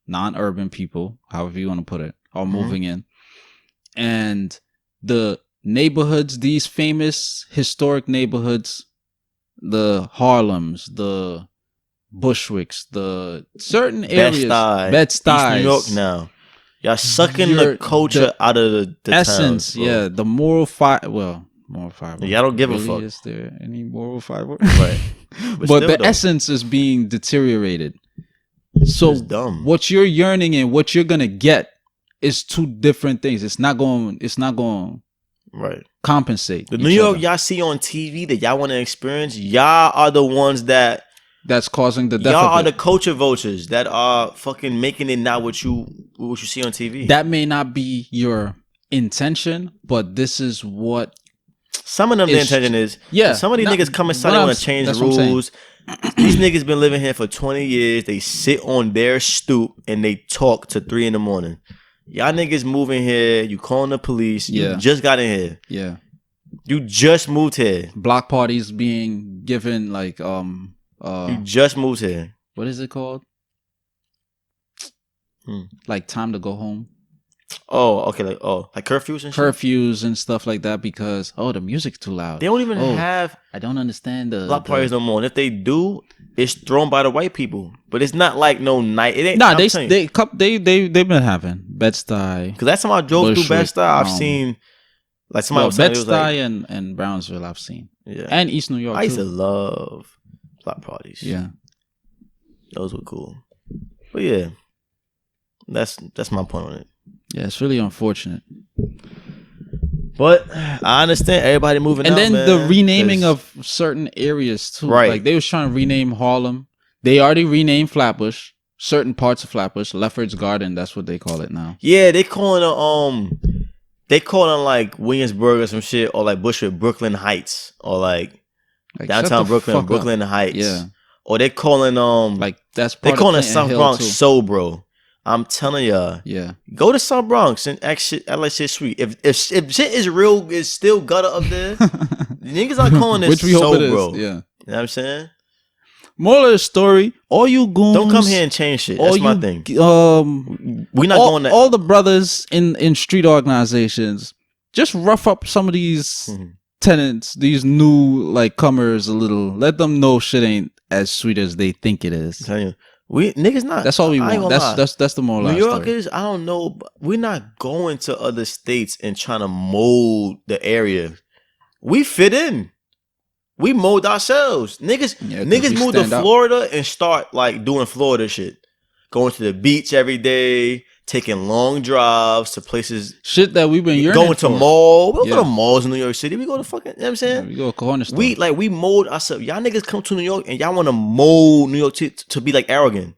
non-urban people, however you want to put it, are moving in, and the neighborhoods, these famous historic neighborhoods, the Harlems, the Bushwicks, the certain areas, Bed-Stuy, East New York now. Y'all sucking the culture out of the essence, towns, yeah. The moral fiber. Y'all don't give a fuck. Is there any moral fiber? Right. But the essence is being deteriorated. So dumb. What you're yearning and what you're gonna get is two different things. It's not going. Right. Compensate. The New York y'all see on TV that y'all want to experience, y'all are the ones that's causing the death. Y'all are the culture vultures that are fucking making it not what you see on TV. That may not be your intention, but this is what some of them the intention is. Yeah. Some of these niggas come inside and want to change rules. These niggas been living here for 20 years. They sit on their stoop and they talk to 3 a.m. Y'all niggas moving here. You calling the police. You just got in here. Yeah. You just moved here. Block parties being given like you just moved here. What is it called? Like time to go home. Oh, okay. Like curfews and shit? Curfews and stuff like that because the music's too loud. They don't even have. I don't understand the block parties no more. And if they do, it's thrown by the white people. But it's not like no night. It ain't. Nah, they've been having Bed-Stuy. Because that's time I drove through Bed-Stuy, I've seen like somebody was saying Bed-Stuy and Brownsville. I've seen. Yeah. And East New York. I used to love block parties. Yeah, those were cool. But yeah, that's my point on it. Yeah, it's really unfortunate. But I understand everybody moving and out, then man, the renaming of certain areas too. Right. Like they was trying to rename Harlem. They already renamed Flatbush. Certain parts of Flatbush, Lefferts Garden, that's what they call it now. Yeah, they calling like Williamsburg or some shit, or like Bushwick, Brooklyn Heights, or like downtown Brooklyn Heights. Yeah. Or they calling they calling it South Bronx So Bro. I'm telling y'all. Yeah. Go to South Bronx and act like shit sweet. If shit is real, is still gutter up there. Niggas are calling this So Bro. Yeah. You know what I'm saying? Moral of the story, all you goons don't come here and change shit. That's my thing. We're not going to all the brothers in street organizations. Just rough up some of these tenants, these new like comers a little. Let them know shit ain't as sweet as they think it is. I'm telling you. We niggas not. That's all we want. That's the moral. New Yorkers, I don't know. We're not going to other states and trying to mold the area. We fit in. We mold ourselves. Niggas move to Florida and start like doing Florida shit. Going to the beach every day, taking long drives to places. Shit that we've been yearning going to mall. We don't go to malls in New York City. We go to fucking, you know what I'm saying? Yeah, we go to corner store. We mold ourselves. Y'all niggas come to New York and y'all want to mold New York to be like arrogant.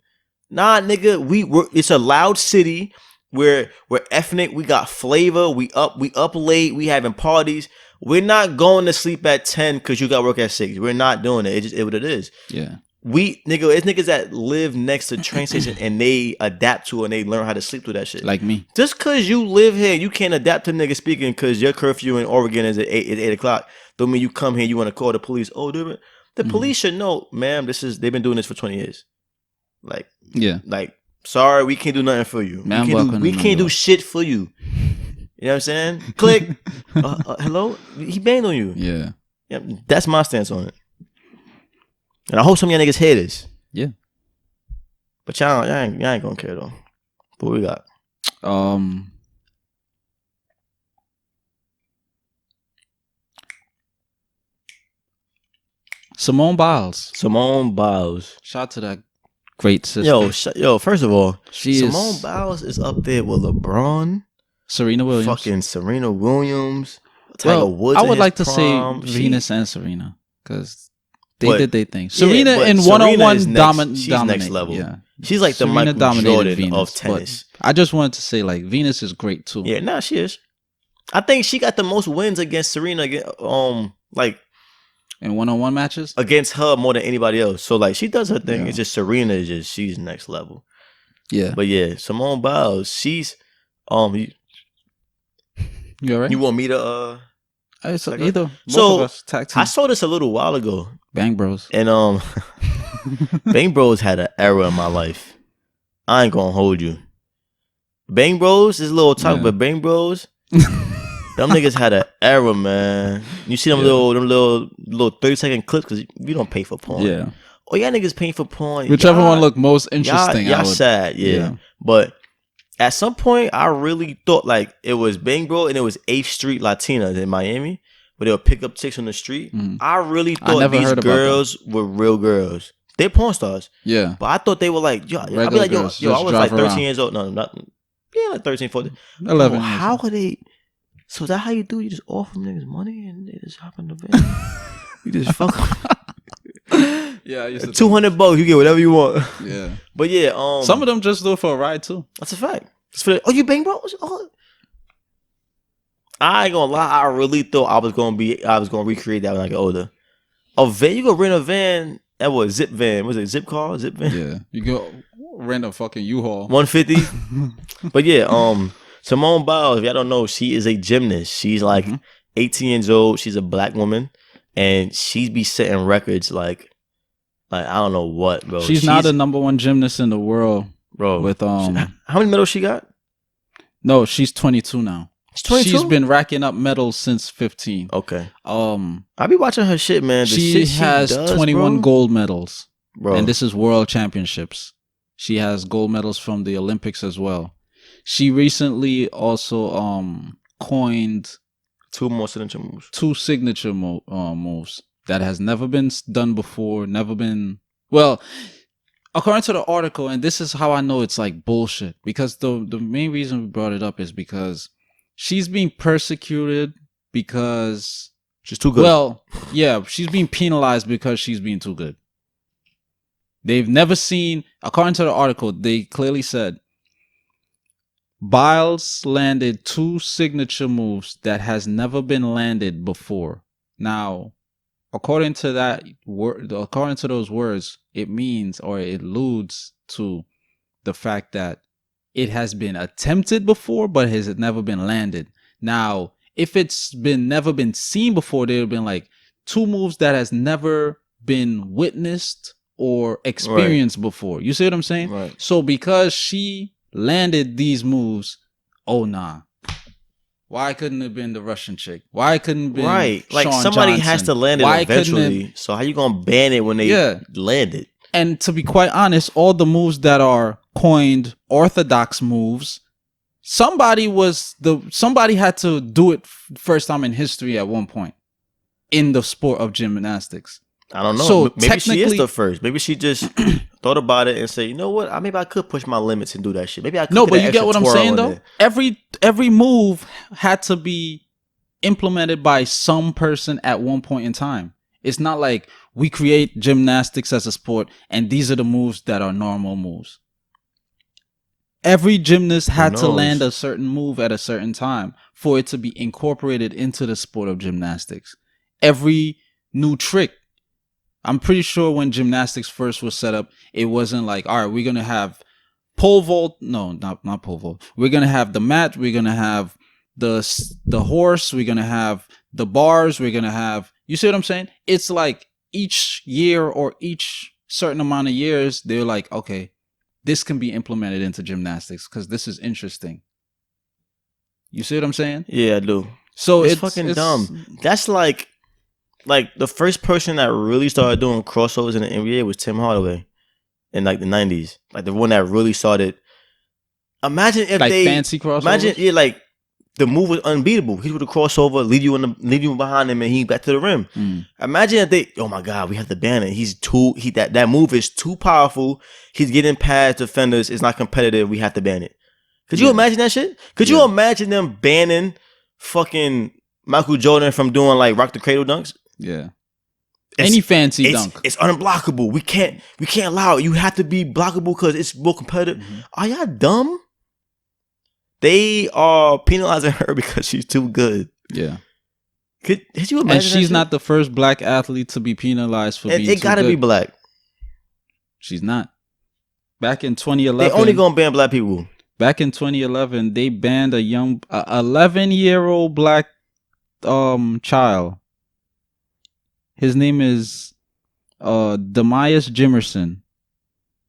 Nah, nigga, it's a loud city. We're ethnic. We got flavor. We up late. We having parties. We're not going to sleep at 10 because you got work at 6. We're not doing it. It's just what it is. Yeah. It's niggas that live next to train station and they adapt to it and they learn how to sleep through that shit. Like me. Just because you live here, you can't adapt to niggas speaking because your curfew in Oregon is at 8 o'clock. Don't mean you come here, you want to call the police. Oh, the police should know, ma'am, they've been doing this for 20 years. Like, yeah. Like, sorry, we can't do nothing for you. Man, we can't do shit for you. You You know what I'm saying? Click. Hello? He banged on you. Yeah. Yep, that's my stance on it. And I hope some of y'all niggas hear this. Yeah. But y'all ain't gonna care though. What we got? Simone Biles. Shout out to that great sister. Yo, first of all, Simone Biles is up there with LeBron, Serena Williams, fucking Serena Williams, Tiger Woods. I would like to prime. say Venus and Serena because they did their thing. Serena in Serena one-on-one dominate. She's next level. Yeah. She's like Serena the Michael Jordan Venus, of tennis. I just wanted to say like Venus is great too. Yeah, nah, she is. I think she got the most wins against Serena. Like in one-on-one matches against her more than anybody else. So like she does her thing. Yeah. It's just Serena is just she's next level. Yeah. But yeah, Simone Biles, she's you all right? You want me to either. So of us, tag team. I saw this a little while ago. Bang Bros. And Bang Bros had an era in my life. I ain't gonna hold you. Bang Bros is a little talk, but Bang Bros, them niggas had an era, man. You see them little 30-second clips because we don't pay for porn. Yeah. Oh, y'all niggas paying for porn. Whichever one looked most interesting. Y'all sad, yeah. But at some point, I really thought like it was Bang Bro and it was 8th Street Latinas in Miami, where they'll pick up chicks on the street. I really thought these girls were real girls. They're porn stars. Yeah. But I thought they were like, yo, I'd be like, yo, I was like 13 years old. No, not, like 13, 14. 11. How could they? So is that how you do? You just offer them niggas money and they just hop in the van? You just fuck them. Yeah, $200, you get whatever you want. Yeah. But yeah, some of them just do it for a ride too. That's a fact. You Bang Bros? Oh. I ain't gonna lie, I really thought I was gonna recreate that when I get older. A van, you go rent a van. That was Zip van. Was it Zip car? Zip van? Yeah. You go rent a fucking U-Haul. 150. But yeah, Simone Biles, if y'all don't know, she is a gymnast. She's like 18 years old. She's a black woman. And she's be setting records like I don't know what, bro. She's now the number one gymnast in the world. Bro. With how many medals she got? No, she's 22 now. She's 22? She's been racking up medals since 15. Okay. I be watching her shit, man. She has 21 gold medals. Bro. And this is world championships. She has gold medals from the Olympics as well. She recently also coined two more signature moves. Two signature moves that has never been done before, well, according to the article, and this is how I know it's like bullshit, because the main reason we brought it up is because she's being persecuted because she's too good. Well, yeah, she's being penalized because she's being too good. They've never seen, according to the article, they clearly said Biles landed two signature moves that has never been landed before. Now, according to those words, it means, or it alludes to the fact that it has been attempted before, but has never been landed. Now, if it's never been seen before, they've been like two moves that has never been witnessed or experienced before. You see what I'm saying? Right. So because she landed these moves, oh nah. Why couldn't it have been the Russian chick? Why couldn't it been like Shawn somebody Johnson? has to land it eventually. So how you gonna ban it when they land it? And to be quite honest, all the moves that are coined orthodox moves, somebody had to do it first time in history at one point in the sport of gymnastics. I don't know. So maybe she is the first. Maybe she just thought about it and said, you know what? Maybe I could push my limits and do that shit. Maybe I could. No, but you get what I'm saying though? Every move had to be implemented by some person at one point in time. It's not like we create gymnastics as a sport and these are the moves that are normal moves. Every gymnast had to land a certain move at a certain time for it to be incorporated into the sport of gymnastics. Every new trick. I'm pretty sure when gymnastics first was set up, it wasn't like, all right, we're going to have pole vault. No, not pole vault. We're going to have the mat. We're going to have the horse. We're going to have the bars. We're going to have, you see what I'm saying? It's like each year or each certain amount of years, they're like, okay, this can be implemented into gymnastics because this is interesting. You see what I'm saying? Yeah, I do. So it's fucking dumb. That's like the first person that really started doing crossovers in the NBA was Tim Hardaway in like the 90s. Like the one that really started. Imagine if like fancy crossovers. Imagine like the move was unbeatable. He would have crossover, leave you behind him, and he back to the rim. Imagine if they, oh my God, we have to ban it. That move is too powerful. He's getting past defenders. It's not competitive. We have to ban it. Could you imagine that shit? Could you imagine them banning fucking Michael Jordan from doing like rock the cradle dunks? Yeah. Any fancy dunk. It's unblockable. We can't allow it. You have to be blockable because it's more competitive. Are y'all dumb? They are penalizing her because she's too good. Yeah. Could you imagine? And she's not the first black athlete to be penalized for being too good. It gotta be black. She's not. Back in 2011, they only gonna ban black people. Back in 2011, they banned a young 11-year-old black child. His name is Demias Jimerson.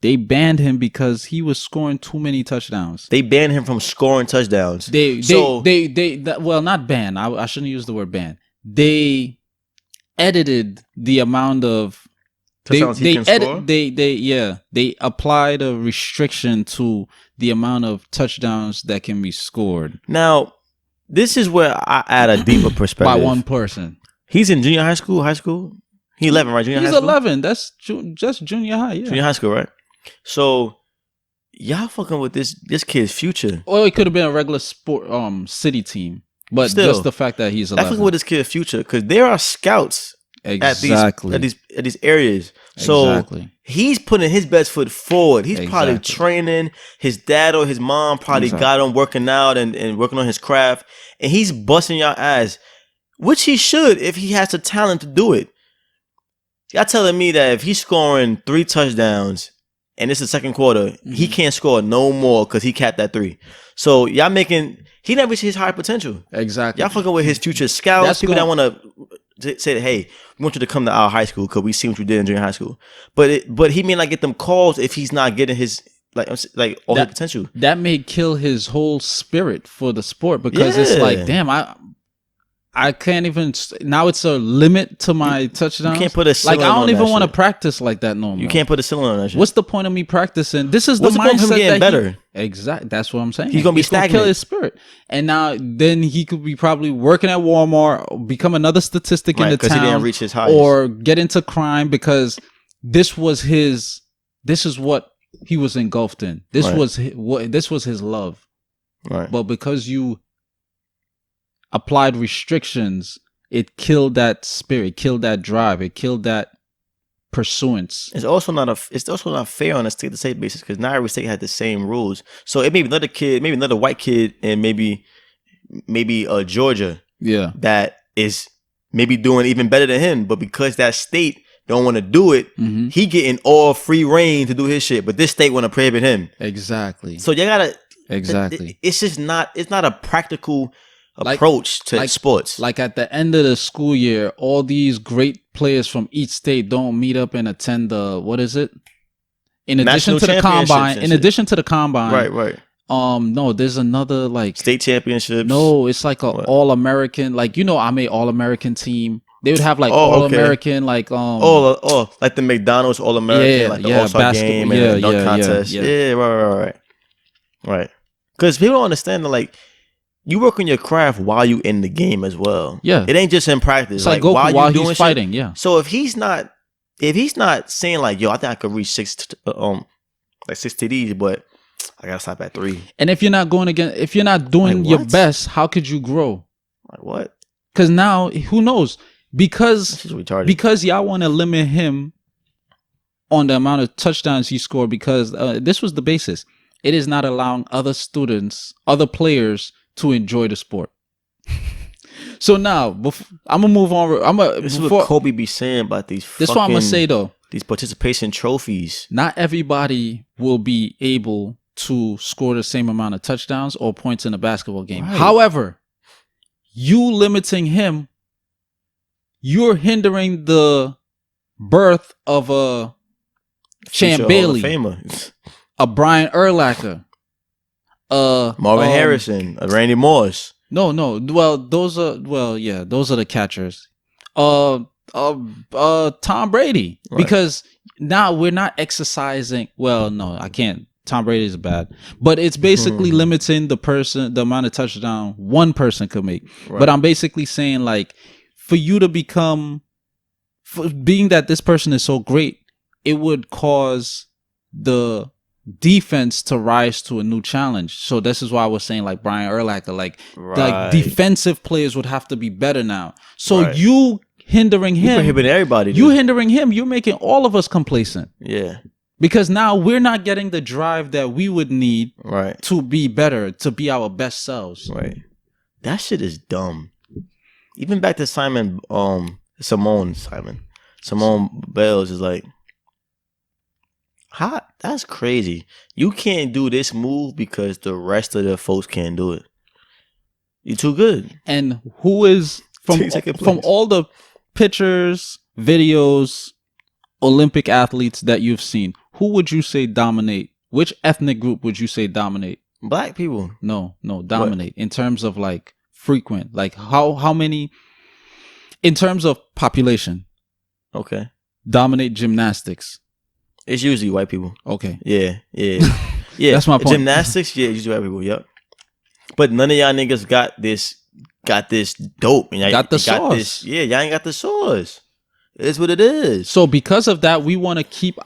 They banned him because he was scoring too many touchdowns. They banned him from scoring touchdowns. Well, not ban. I shouldn't use the word ban. They edited the amount of touchdowns he can score. They applied a restriction to the amount of touchdowns that can be scored. Now, this is where I add a deeper perspective. By one person. He's in junior high school. He's 11, right? He's 11. That's just junior high. Yeah. Junior high school, right? So y'all fucking with this kid's future. Well, it could have been a regular sport city team, but still, just the fact that he's 11. I fucking with this kid's future because there are scouts at these areas. So he's putting his best foot forward. He's probably training. His dad or his mom probably got him working out and working on his craft, and he's busting y'all ass, which he should if he has the talent to do it. Y'all telling me that if he's scoring 3 touchdowns and it's the second quarter, he can't score no more because he capped that 3. So y'all he never reached his high potential. Exactly. Y'all fucking with his future scouts, people that want to say, hey, we want you to come to our high school because we see what you did in junior high school. But he may not get them calls if he's not getting his his potential. That may kill his whole spirit for the sport because it's like, damn, I can't even. Now it's a limit to my touchdowns. You can't put a ceiling on that. I don't even want to practice like that no more. You can't put a ceiling on that shit. What's the point of me practicing? This is What's the mindset point of him getting better. Exactly. That's what I'm saying. He's gonna be stagnant. Kill his spirit. And now then he could be probably working at Walmart, become another statistic in the town, he didn't reach his highest, or get into crime because this is what he was engulfed in. This was his love. Right. But because you applied restrictions, it killed that spirit, killed that drive, it killed that pursuance. It's also not fair on a state-to-state basis because not every state had the same rules. So it may be another white kid, and maybe Georgia, that is maybe doing even better than him. But because that state don't want to do it, he getting all free reign to do his shit. But this state want to prohibit him. Exactly. So you gotta It's just not. It's not a practical approach to sports. Like at the end of the school year, all these great players from each state don't meet up and attend the in addition to the combine. Right. No, there's another state championships. No, it's like all American. I made all American team. They would have all American like the McDonald's All American the All-Star game and the dunk contest. Yeah, right. Because people don't understand that you work on your craft while you in the game as well. Yeah. It ain't just in practice. It's while he's doing fighting, shit. Yeah. So if he's not saying yo, I think I could reach 6 TDs, but I gotta stop at 3. And if you're not doing your best, how could you grow? What? Because now, who knows? Because y'all want to limit him on the amount of touchdowns he scored because this was the basis. It is not allowing other players to enjoy the sport. So now, I'm gonna move on. This is what Kobe be saying about these. This is what I'm gonna say though. These participation trophies. Not everybody will be able to score the same amount of touchdowns or points in a basketball game. Right. However, you limiting him, you're hindering the birth of a Champ Bailey, a Brian Urlacher, Marvin Harrison, Randy Moss. No. Well, those are the catchers. Tom Brady, right. Because now we're not exercising. Well, no, I can't. Tom Brady is bad, but it's basically limiting the amount of touchdown one person could make. Right. But I'm basically saying, like, for you to being that this person is so great, it would cause the defense to rise to a new challenge. So this is why I was saying, like, Brian Urlacher, like defensive players would have to be better now. So you hindering him, prohibiting everybody. You hindering him, you're making all of us complacent. Yeah. Because now we're not getting the drive that we would need to be better, to be our best selves. Right. That shit is dumb. Even back to Simone Biles is like, how? That's crazy. You can't do this move because the rest of the folks can't do it. You're too good. And who is from all the pictures, videos, Olympic athletes that you've seen, who would you say dominate? Which ethnic group would you say dominate? Black people. No, dominate. What? In terms of like frequent, like how many in terms of population? Okay. Dominate gymnastics. It's usually white people. Okay. Yeah. That's my point. Gymnastics, yeah, usually white people, yep. But none of y'all niggas got this dope. And got the sauce. Y'all ain't got the sauce. It's what it is. So because of that, we want to keep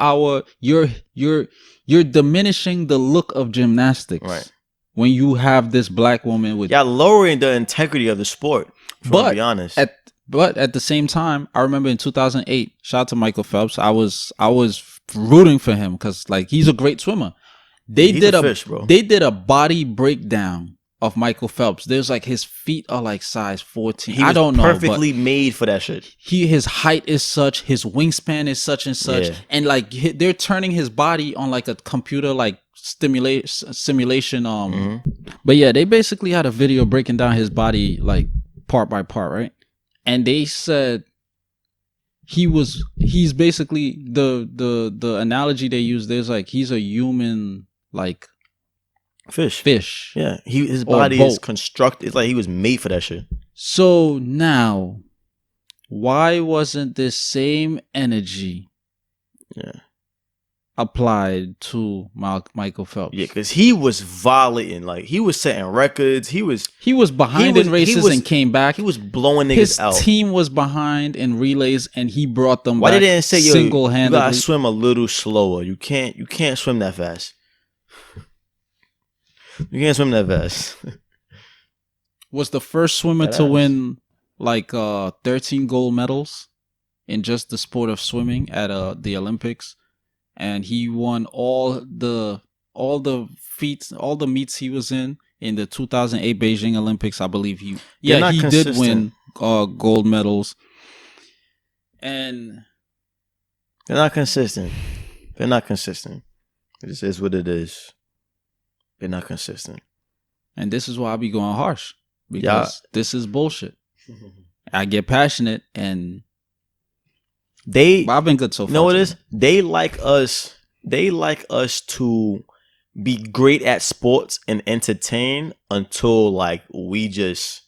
you're diminishing the look of gymnastics. Right. When you have this black woman with y'all lowering the integrity of the sport. To be honest. But at the same time, I remember in 2008, shout out to Michael Phelps. I was rooting for him because, like, he's a great swimmer. They did a body breakdown of Michael Phelps. There's like his feet are like size 14. I don't know. Perfectly made for that shit. His height is such, his wingspan is such and such, and like they're turning his body on like a computer like simulation. But yeah, they basically had a video breaking down his body like part by part, right? And they said he's basically the analogy they use. There's like he's a human like fish. Yeah, his body is constructed. It's like he was made for that shit. So now, why wasn't this same energy applied to Michael Phelps? Yeah, because he was violating. Like, he was setting records. He was behind in races and came back. He was blowing niggas out. His team was behind in relays and he brought them back. Why they didn't say, yo, single-handedly? You gotta swim a little slower. You can't swim that fast. You can't swim that fast. Was the first swimmer to win like 13 gold medals in just the sport of swimming at the Olympics, and he won all the meets he was in the 2008 Beijing Olympics. I believe he did win gold medals, and they're not consistent. This is what it is. They're not consistent. And this is why I be going harsh. Because this is bullshit. I get passionate and I've been good so far. You know what it is? They like us to be great at sports and entertain until like we just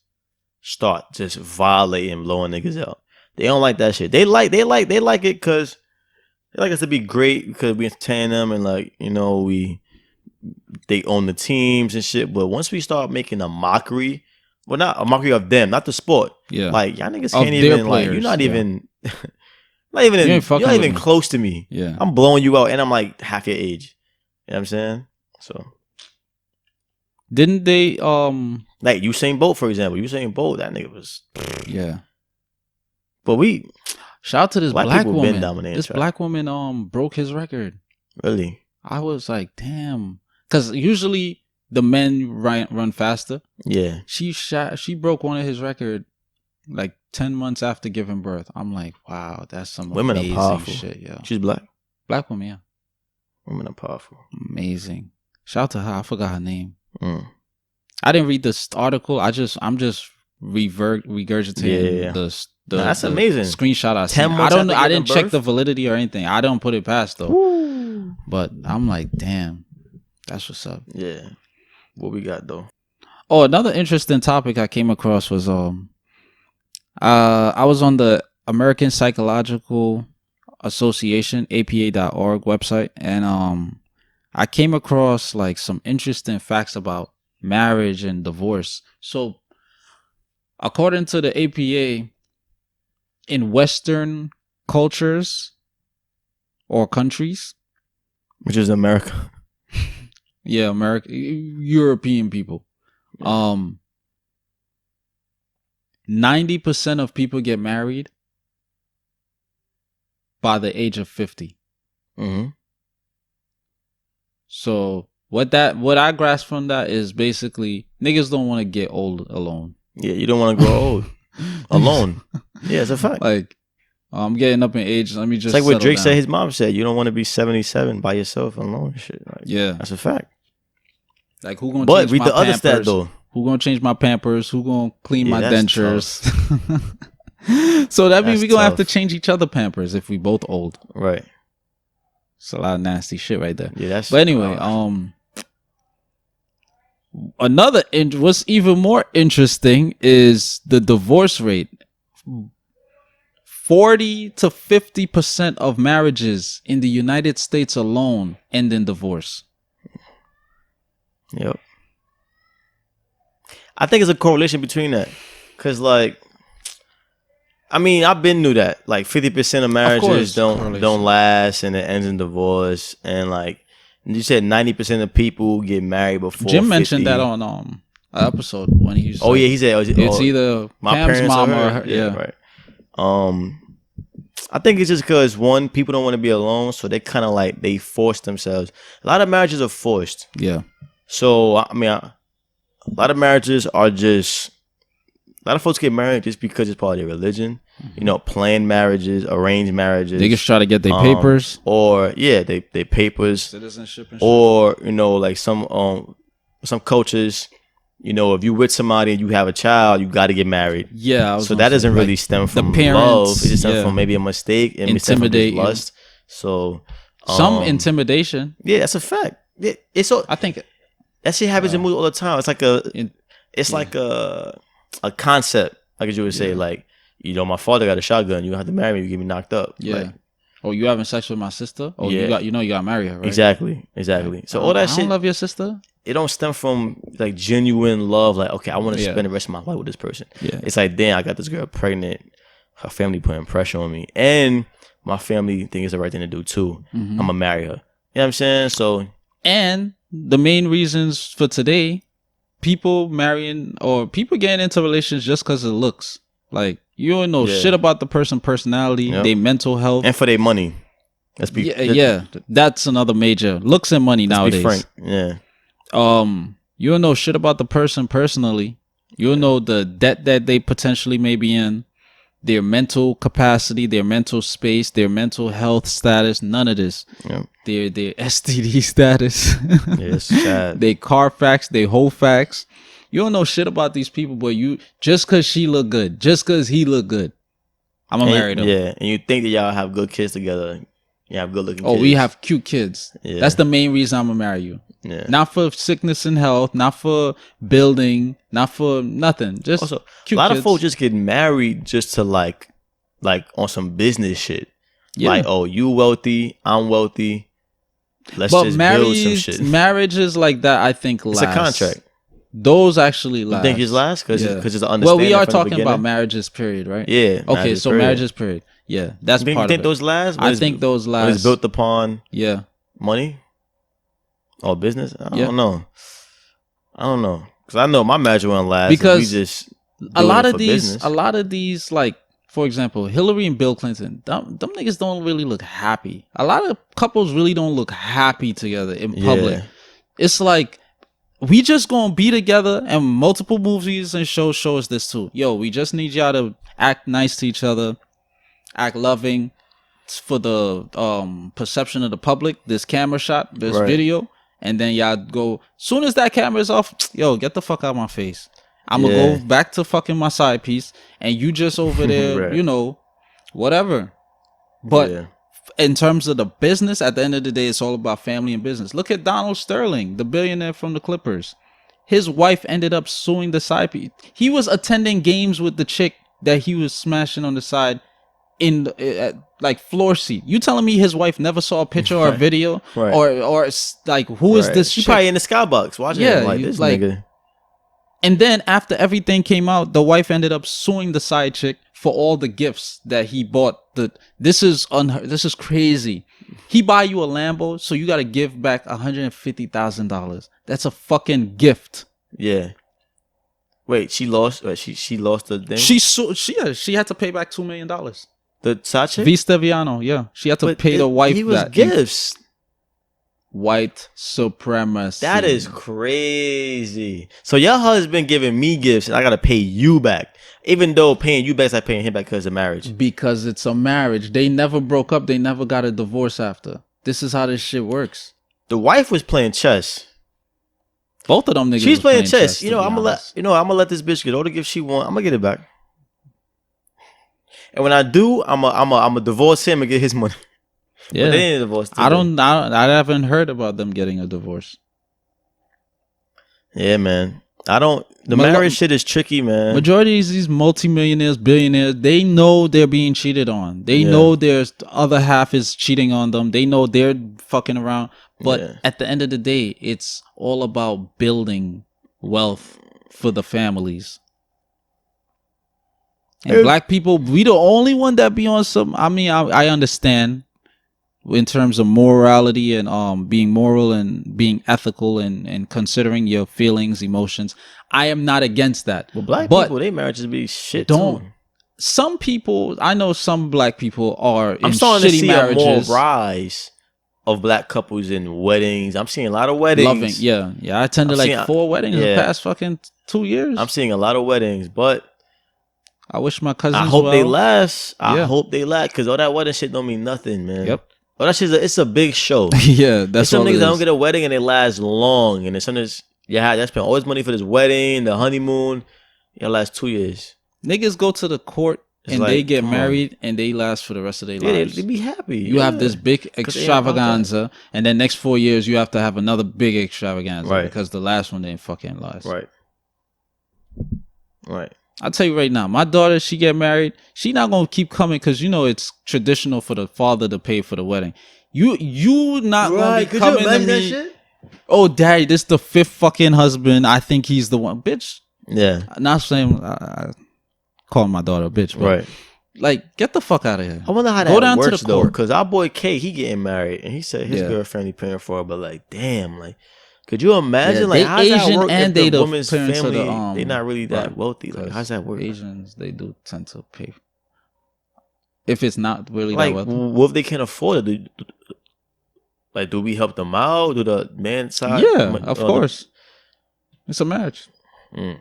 start just violating, blowing niggas out. They don't like that shit. They like it because they like us to be great because we entertain them and like, you know, they own the teams and shit. But once we start making a mockery, well, not a mockery of them, not the sport. Yeah. Like, y'all niggas can't even, like, you're not even, you're not even close to me. Yeah. I'm blowing you out and I'm like half your age. You know what I'm saying? So. Didn't they, like Usain Bolt, for example. Usain Bolt, that nigga was. Yeah. But shout out to this black woman. This black woman broke his record. Really? I was like, damn. Because usually the men run faster. Yeah. She broke one of his record like 10 months after giving birth. I'm like, wow, that's some women amazing are powerful. Shit, yo. She's black? Black woman, yeah. Women are powerful. Amazing. Shout out to her. I forgot her name. I didn't read this article. I'm just regurgitating that's amazing. Screenshot I seen. I don't know. I didn't check the validity or anything. I don't put it past though. Woo. But I'm like, damn, that's what's up. Yeah. What we got though? Oh, another interesting topic I came across was I was on the American Psychological Association APA.org website, and I came across like some interesting facts about marriage and divorce. So, according to the APA, in Western cultures or countries, Which is America. yeah, America, European people, 90% of people get married by the age of 50. Mm-hmm. So what I grasp from that is basically niggas don't want to get old alone. Yeah, you don't want to grow old alone. Yeah, it's a fact. Like, I'm getting up in age. Let me just. It's like what Drake down. said. His mom said, "You don't want to be 77 by yourself alone." And shit. Like, yeah, that's a fact. Like, who gonna? But change read my the other Pampers? stat though. Who gonna change my Pampers? Who gonna clean my dentures? So that means we gonna have to change each other Pampers if we both old. Right. It's a lot of nasty shit right there. Yeah, that's. But anyway, what's even more interesting is the divorce rate. 40 to 50% of marriages in the United States alone end in divorce. Yep. I think it's a correlation between that, cause like, I mean, I've been knew that like 50% of marriages don't last and it ends in divorce, and like you said, 90% of people get married before. Jim 50. mentioned that on an episode when he was. Oh yeah, he said it's either my Pam's parents mom or her. Yeah, right. I think it's just because one, people don't want to be alone, so they kind of like they force themselves. A lot of marriages are forced. Yeah. So I mean, a lot of marriages are just. A lot of folks get married just because it's part of their religion. You know, planned marriages, arranged marriages. They just try to get their papers. Or they papers. Citizenship and shit. Or, you know, like some cultures, you know, if you with somebody and you have a child, you got to get married. Yeah. So that doesn't really stem from parents, love. It just stems from maybe a mistake and intimidate lust. So some intimidation. Yeah, that's a fact. It's so. I think that shit happens in movies all the time. It's like a concept, like as you would say, like, you know, my father got a shotgun. You have to marry me. You get me knocked up. Yeah. Like, oh, you having sex with my sister? Oh, yeah. you got to marry her, right? Exactly. So all that shit. I don't love your sister. It don't stem from like genuine love. Like, okay, I want to spend the rest of my life with this person. Yeah. It's like, damn, I got this girl pregnant. Her family putting pressure on me, and my family think it's the right thing to do too. I'm gonna marry her. You know what I'm saying? So, and the main reasons for today, people marrying or people getting into relations just because of looks. Like, you don't know shit about the person's personality, their mental health, and for their money. That's another major looks and money nowadays. Be frank. Yeah. You don't know shit about the person personally. You don't know the debt that they potentially may be in, their mental capacity, their mental space, their mental health status. None of this. Yep. Their STD status. It's sad. They Carfax, they whole facts. You don't know shit about these people, but you just cause she look good, just cause he look good, I'm gonna marry them. Yeah, and you think that y'all have good kids together. You have good looking kids. Oh, we have cute kids. Yeah. That's the main reason I'm gonna marry you. Yeah. Not for sickness and health, not for building, not for nothing. Just also, cute a lot kids. of folks just get married just to like on some business shit. Yeah. Like, oh, you wealthy, I'm wealthy. Let's just build some shit. Marriages like that, I think, last. It's a contract. Those actually last. You think it's last? Because it's an understanding. Well, we are talking about marriages, period, right? Yeah. Okay, so marriages, period. Yeah, that's part of it. You think those last? I think those last. It's built upon money or business? I don't know. Because I know my marriage won't last. Because we just a lot of these, like, for example, Hillary and Bill Clinton, them niggas don't really look happy. A lot of couples really don't look happy together in public. Yeah. It's like, we just gonna be together, and multiple movies and shows show us this too. Yo, we just need y'all to act nice to each other, act loving for the perception of the public. This camera shot, this video, and then y'all go. Soon as that camera is off, yo, get the fuck out of my face. I'm gonna go back to fucking my side piece, and you just over there, you know, whatever. But in terms of the business, at the end of the day, it's all about family and business. Look at Donald Sterling, the billionaire from the Clippers. his wife ended up suing the side piece. He was attending games with the chick that he was smashing on the side in like floor seat. You telling me his wife never saw a picture or a video or like who is this? She chick? probably in the skybox watching him like this nigga. And then after everything came out, the wife ended up suing the side chick for all the gifts that he bought. This is crazy. He buy you a Lambo, so you got to give back $150,000. That's a fucking gift. Yeah. Wait, she lost. She lost the thing. She had to pay back $2 million. The side chick? Vista Viano, yeah, she had to pay the wife. He was gifts. White supremacy. That is crazy. So your husband giving me gifts and I gotta pay you back. Even though paying you back is like paying him back because of marriage. Because it's a marriage. They never broke up. They never got a divorce after. This is how this shit works. The wife was playing chess. Both of them niggas. She's playing chess. I'm gonna let this bitch get all the gifts she want. I'm gonna get it back. And when I do, I'm a divorce him and get his money. Yeah, but they ain't divorced. I haven't heard about them getting a divorce. Yeah, man. The marriage shit is tricky, man. Majority of these multimillionaires, billionaires, they know they're being cheated on. They know there's the other half is cheating on them. They know they're fucking around. But at the end of the day, it's all about building wealth for the families. And black people, we the only one that be on some. I mean, I understand in terms of morality and being moral and being ethical and considering your feelings, emotions. I am not against that. Well, black people, they marriages be shit too. Some people, I know some black people are in I'm starting shitty to see marriages. a more rise of black couples in weddings. I'm seeing a lot of weddings. Yeah. I attended 4 weddings in the past fucking 2 years. I'm seeing a lot of weddings, but I wish my cousins. I hope they last. I hope they last because all that wedding shit don't mean nothing, man. Yep. Oh, that shit, it's a big show. Yeah, that's some niggas that don't get a wedding and they last long, and then sometimes I spent all this money for this wedding, the honeymoon. It lasts 2 years. Niggas go to the court and they get married and they last for the rest of their lives. They be happy. You have this big extravaganza, and then next 4 years you have to have another big extravaganza because the last one didn't fucking last. Right. I'll tell you right now, my daughter, she get married, she not gonna keep coming because it's traditional for the father to pay for the wedding. You not gonna be coming to me. That shit? Oh, daddy, this the 5th fucking husband. I think he's the one, bitch. Yeah. Not saying calling my daughter a bitch, but like, get the fuck out of here. I wonder how that works though, because our boy K, he getting married, and he said his girlfriend he paying for it, but like, damn, like. Could you imagine how's that work and if the woman's family they not really that wealthy? Like how's that work? Asians, they do tend to pay if it's not really that wealthy. What if they can't afford it? Do we help them out? Do the man side? Yeah, of course. It's a marriage. Cause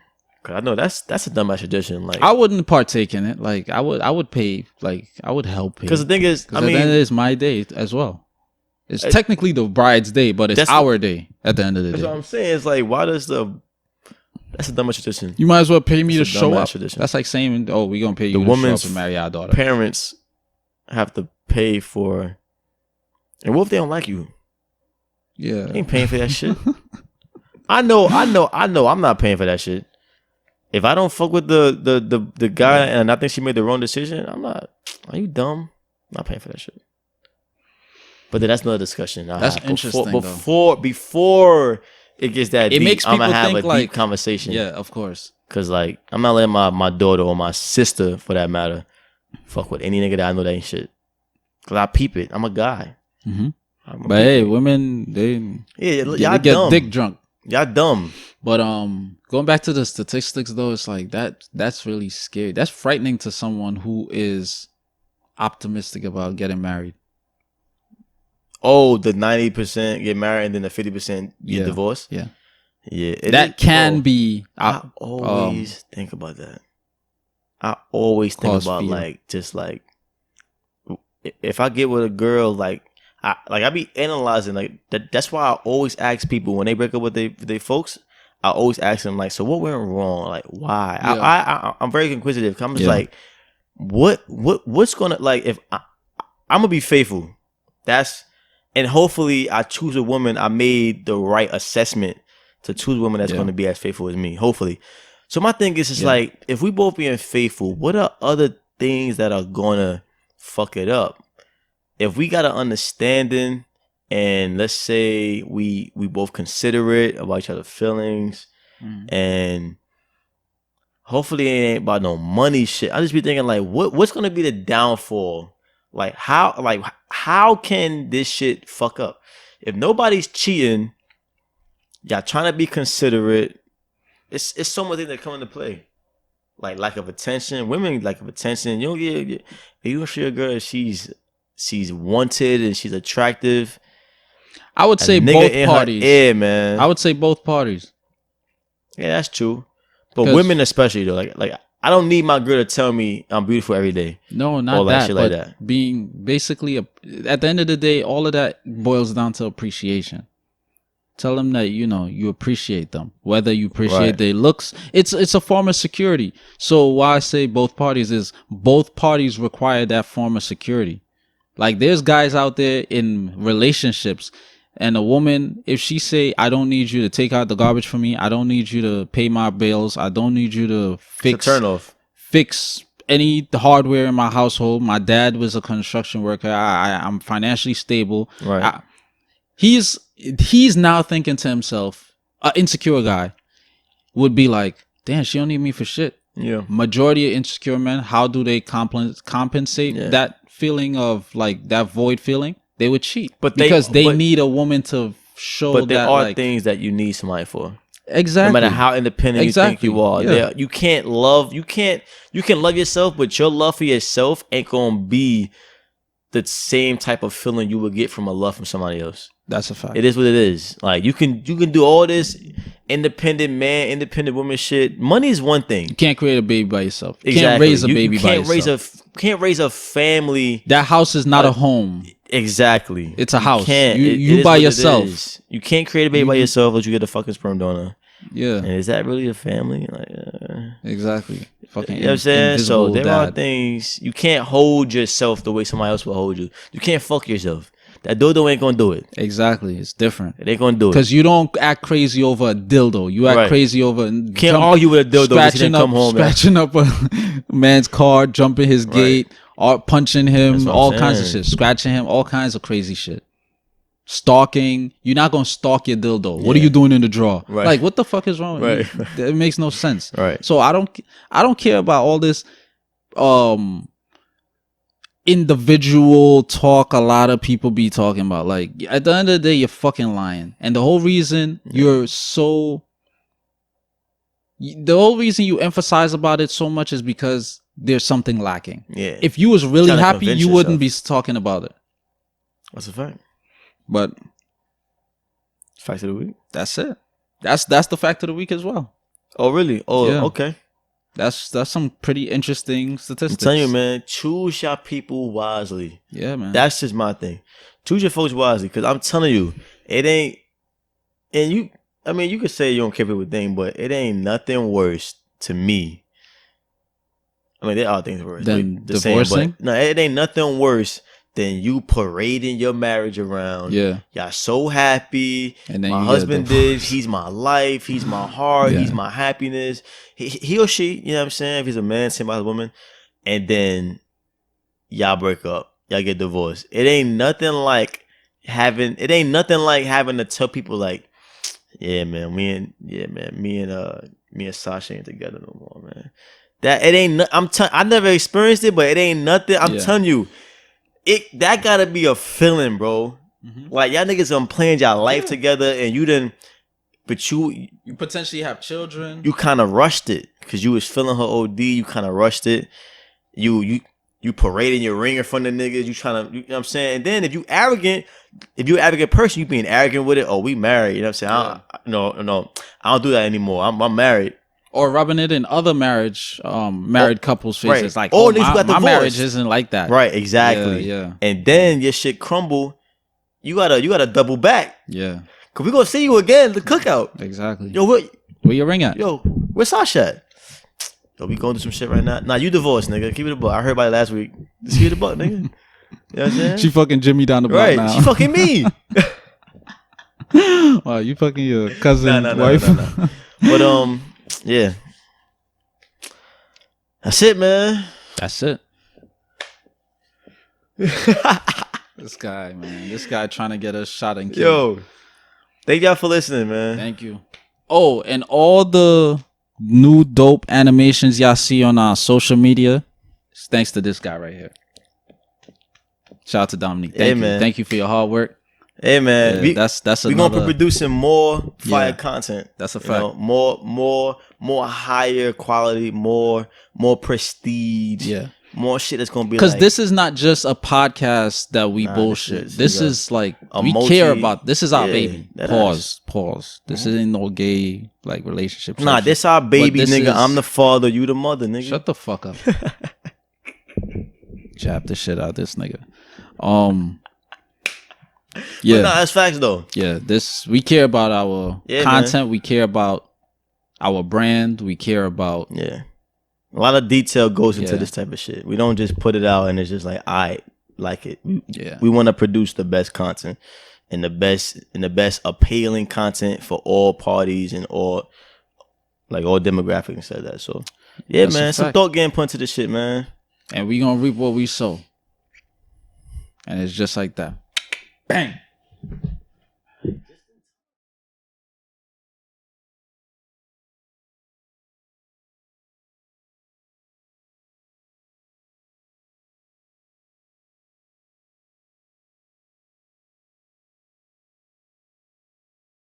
I know that's a dumbass tradition. Like I wouldn't partake in it. Like I would pay. Like I would help pay. Because the thing is, then it is my day as well. It's technically the bride's day, but it's our day at the end of the day. That's what I'm saying. It's like, why does that's a dumb tradition. You might as well pay me to show up. Tradition. That's like saying, we're going to pay you to show up and marry our daughter. Parents have to pay for, and what if they don't like you? Yeah. They ain't paying for that shit. I know. I'm not paying for that shit. If I don't fuck with the guy and I think she made the wrong decision, I'm not. Are you dumb? I'm not paying for that shit. But then that's another discussion. That's interesting. Before it gets that deep, makes people I'm gonna have think a deep conversation. Yeah, of course. Cause I'm not letting my daughter or my sister, for that matter, fuck with any nigga that I know that ain't shit. Cause I peep it. I'm a guy. Mm-hmm. But hey, women, they y'all get dumb. dick drunk. Y'all dumb. But going back to the statistics though, it's like that's really scary. That's frightening to someone who is optimistic about getting married. Oh, the 90% get married and then the 50% get divorced? Yeah. Yeah. That can be. I always think about that. I always think about if I get with a girl, I be analyzing that's why I always ask people when they break up with they folks. I always ask them so what went wrong? Like why? Yeah. I'm very inquisitive. I'm just what's gonna if I'm gonna be faithful. And hopefully I choose a woman I made the right assessment to choose a woman that's going to be as faithful as me, hopefully. So my thing is, it's like, if we both being faithful, what are other things that are going to fuck it up? If we got an understanding, and let's say we both considerate about each other's feelings, and hopefully it ain't about no money shit. I just be thinking, like, what's gonna be the downfall? Like how can this shit fuck up? If nobody's cheating, y'all trying to be considerate. It's so much things that come into play. Like lack of attention. Women lack of attention. You don't see a girl, she's wanted and she's attractive. I would say both parties. Yeah, man. I would say both parties. Yeah, that's true. But women especially though, like I don't need my girl to tell me I'm beautiful every day. No, not that. Shit but like that. Being basically at the end of the day, all of that boils down to appreciation. Tell them that you appreciate them, whether you appreciate their looks. It's a form of security. So why I say both parties is both parties require that form of security. Like there's guys out there in relationships, and a woman, if she say, "I don't need you to take out the garbage for me. I don't need you to pay my bills. I don't need you to fix any hardware in my household. My dad was a construction worker. I'm financially stable." Right. He's now thinking to himself, an insecure guy would be like, damn, she don't need me for shit. Yeah. Majority of insecure men, how do they compensate that feeling of like that void feeling? They would cheat. Because they need a woman to show that. But there are things that you need somebody for. Exactly. No matter how independent you think you are. Yeah. You can love yourself, but your love for yourself ain't gonna be the same type of feeling you would get from a love from somebody else. That's a fact. It is what it is. Like you can do all this independent man, independent woman shit. Money is one thing. You can't create a baby by yourself. You exactly. can't raise a baby by yourself. Can't raise a family. That house is not a home. Exactly. It's a house. You by yourself. You can't create a baby by yourself unless you get a fucking sperm donor. Yeah. And is that really a family? Like exactly. Fucking you know what I'm saying? So there are things you can't hold yourself the way somebody else will hold you. You can't fuck yourself. That dildo ain't gonna do it. Exactly. It's different. It ain't gonna do it. Because you don't act crazy over a dildo. You act crazy over... You can't argue with a dildo because he didn't come home. Scratching up a man's car, jumping his gate, or punching him, all kinds of shit. Scratching him, all kinds of crazy shit. Stalking. You're not gonna stalk your dildo. What are you doing in the drawer? Right. Like, what the fuck is wrong with you? It makes no sense. Right. So I don't care about all this individual talk a lot of people be talking about. Like at the end of the day, you're fucking lying, and the whole reason you emphasize about it so much is because there's something lacking. Yeah. If you was really happy, you wouldn't be talking about it. That's a fact. But fact of the week. That's it. That's the fact of the week as well. Oh really? Oh yeah. Okay. That's some pretty interesting statistics. I'm telling you, man, choose your people wisely. Yeah, man. That's just my thing. Choose your folks wisely, because I'm telling you, it ain't. And you could say you don't care for a thing, but it ain't nothing worse to me. I mean, there are things worse than divorcing. No, it ain't nothing worse than you parading your marriage around. Yeah. Y'all so happy. And then my husband did. He's my life. He's my heart. He's my happiness. He or she, you know what I'm saying? If he's a man, same by a woman. And then y'all break up. Y'all get divorced. It ain't nothing like having to tell people like, me and Sasha ain't together no more, man. That it ain't. I never experienced it, but it ain't nothing. I'm telling you. That gotta be a feeling, bro. Mm-hmm. Like y'all niggas done planned y'all life together, and you potentially have children. You kind of rushed it because you was feeling her OD. You kind of rushed it. You parading your ring in front of niggas. You trying to, you know what I'm saying? And then if you're an arrogant person, you being arrogant with it. Oh, we married. You know what I'm saying? No, I don't do that anymore. I'm married. Or rubbing it in other married couples' faces, like, my marriage isn't like that. Right, exactly. Yeah. And then your shit crumble. You gotta double back. Yeah. Cause we gonna see you again at the cookout. Exactly. Yo, where your ring at? Yo, where's Sasha at? Yo, we going through some shit right now. Nah, you divorced, nigga. Keep it a buck. I heard about it last week. Just keep it a buck, nigga. You know what I'm saying? She fucking Jimmy down the block now. She fucking me. Wow, you fucking your cousin wife. No. But yeah. That's it, man. That's it. This guy, man. This guy trying to get us shot and killed. Yo. Thank y'all for listening, man. Thank you. Oh, and all the new dope animations y'all see on our social media, it's thanks to this guy right here. Shout out to Dominique. Thank you. Man. Thank you for your hard work. Hey man, yeah, that's we gonna be producing more fire content. That's a fact. More higher quality, more prestige. Yeah, more shit that's gonna be because this is not just a podcast that we bullshit. This is like we care about. This is our baby. Pause. This isn't no gay like relationship. Nah, this our baby, nigga. I'm the father, you the mother, nigga. Shut the fuck up. Jab the shit out of this nigga. Yeah, but that's facts though. Yeah, we care about our content. Man. We care about our brand. We care about a lot of detail goes into this type of shit. We don't just put it out and it's just like I like it. We want to produce the best content and the best appealing content for all parties and all demographics and said that. So that's man, some thought getting put into this shit, man. And we gonna reap what we sow. And it's just like that. Bang.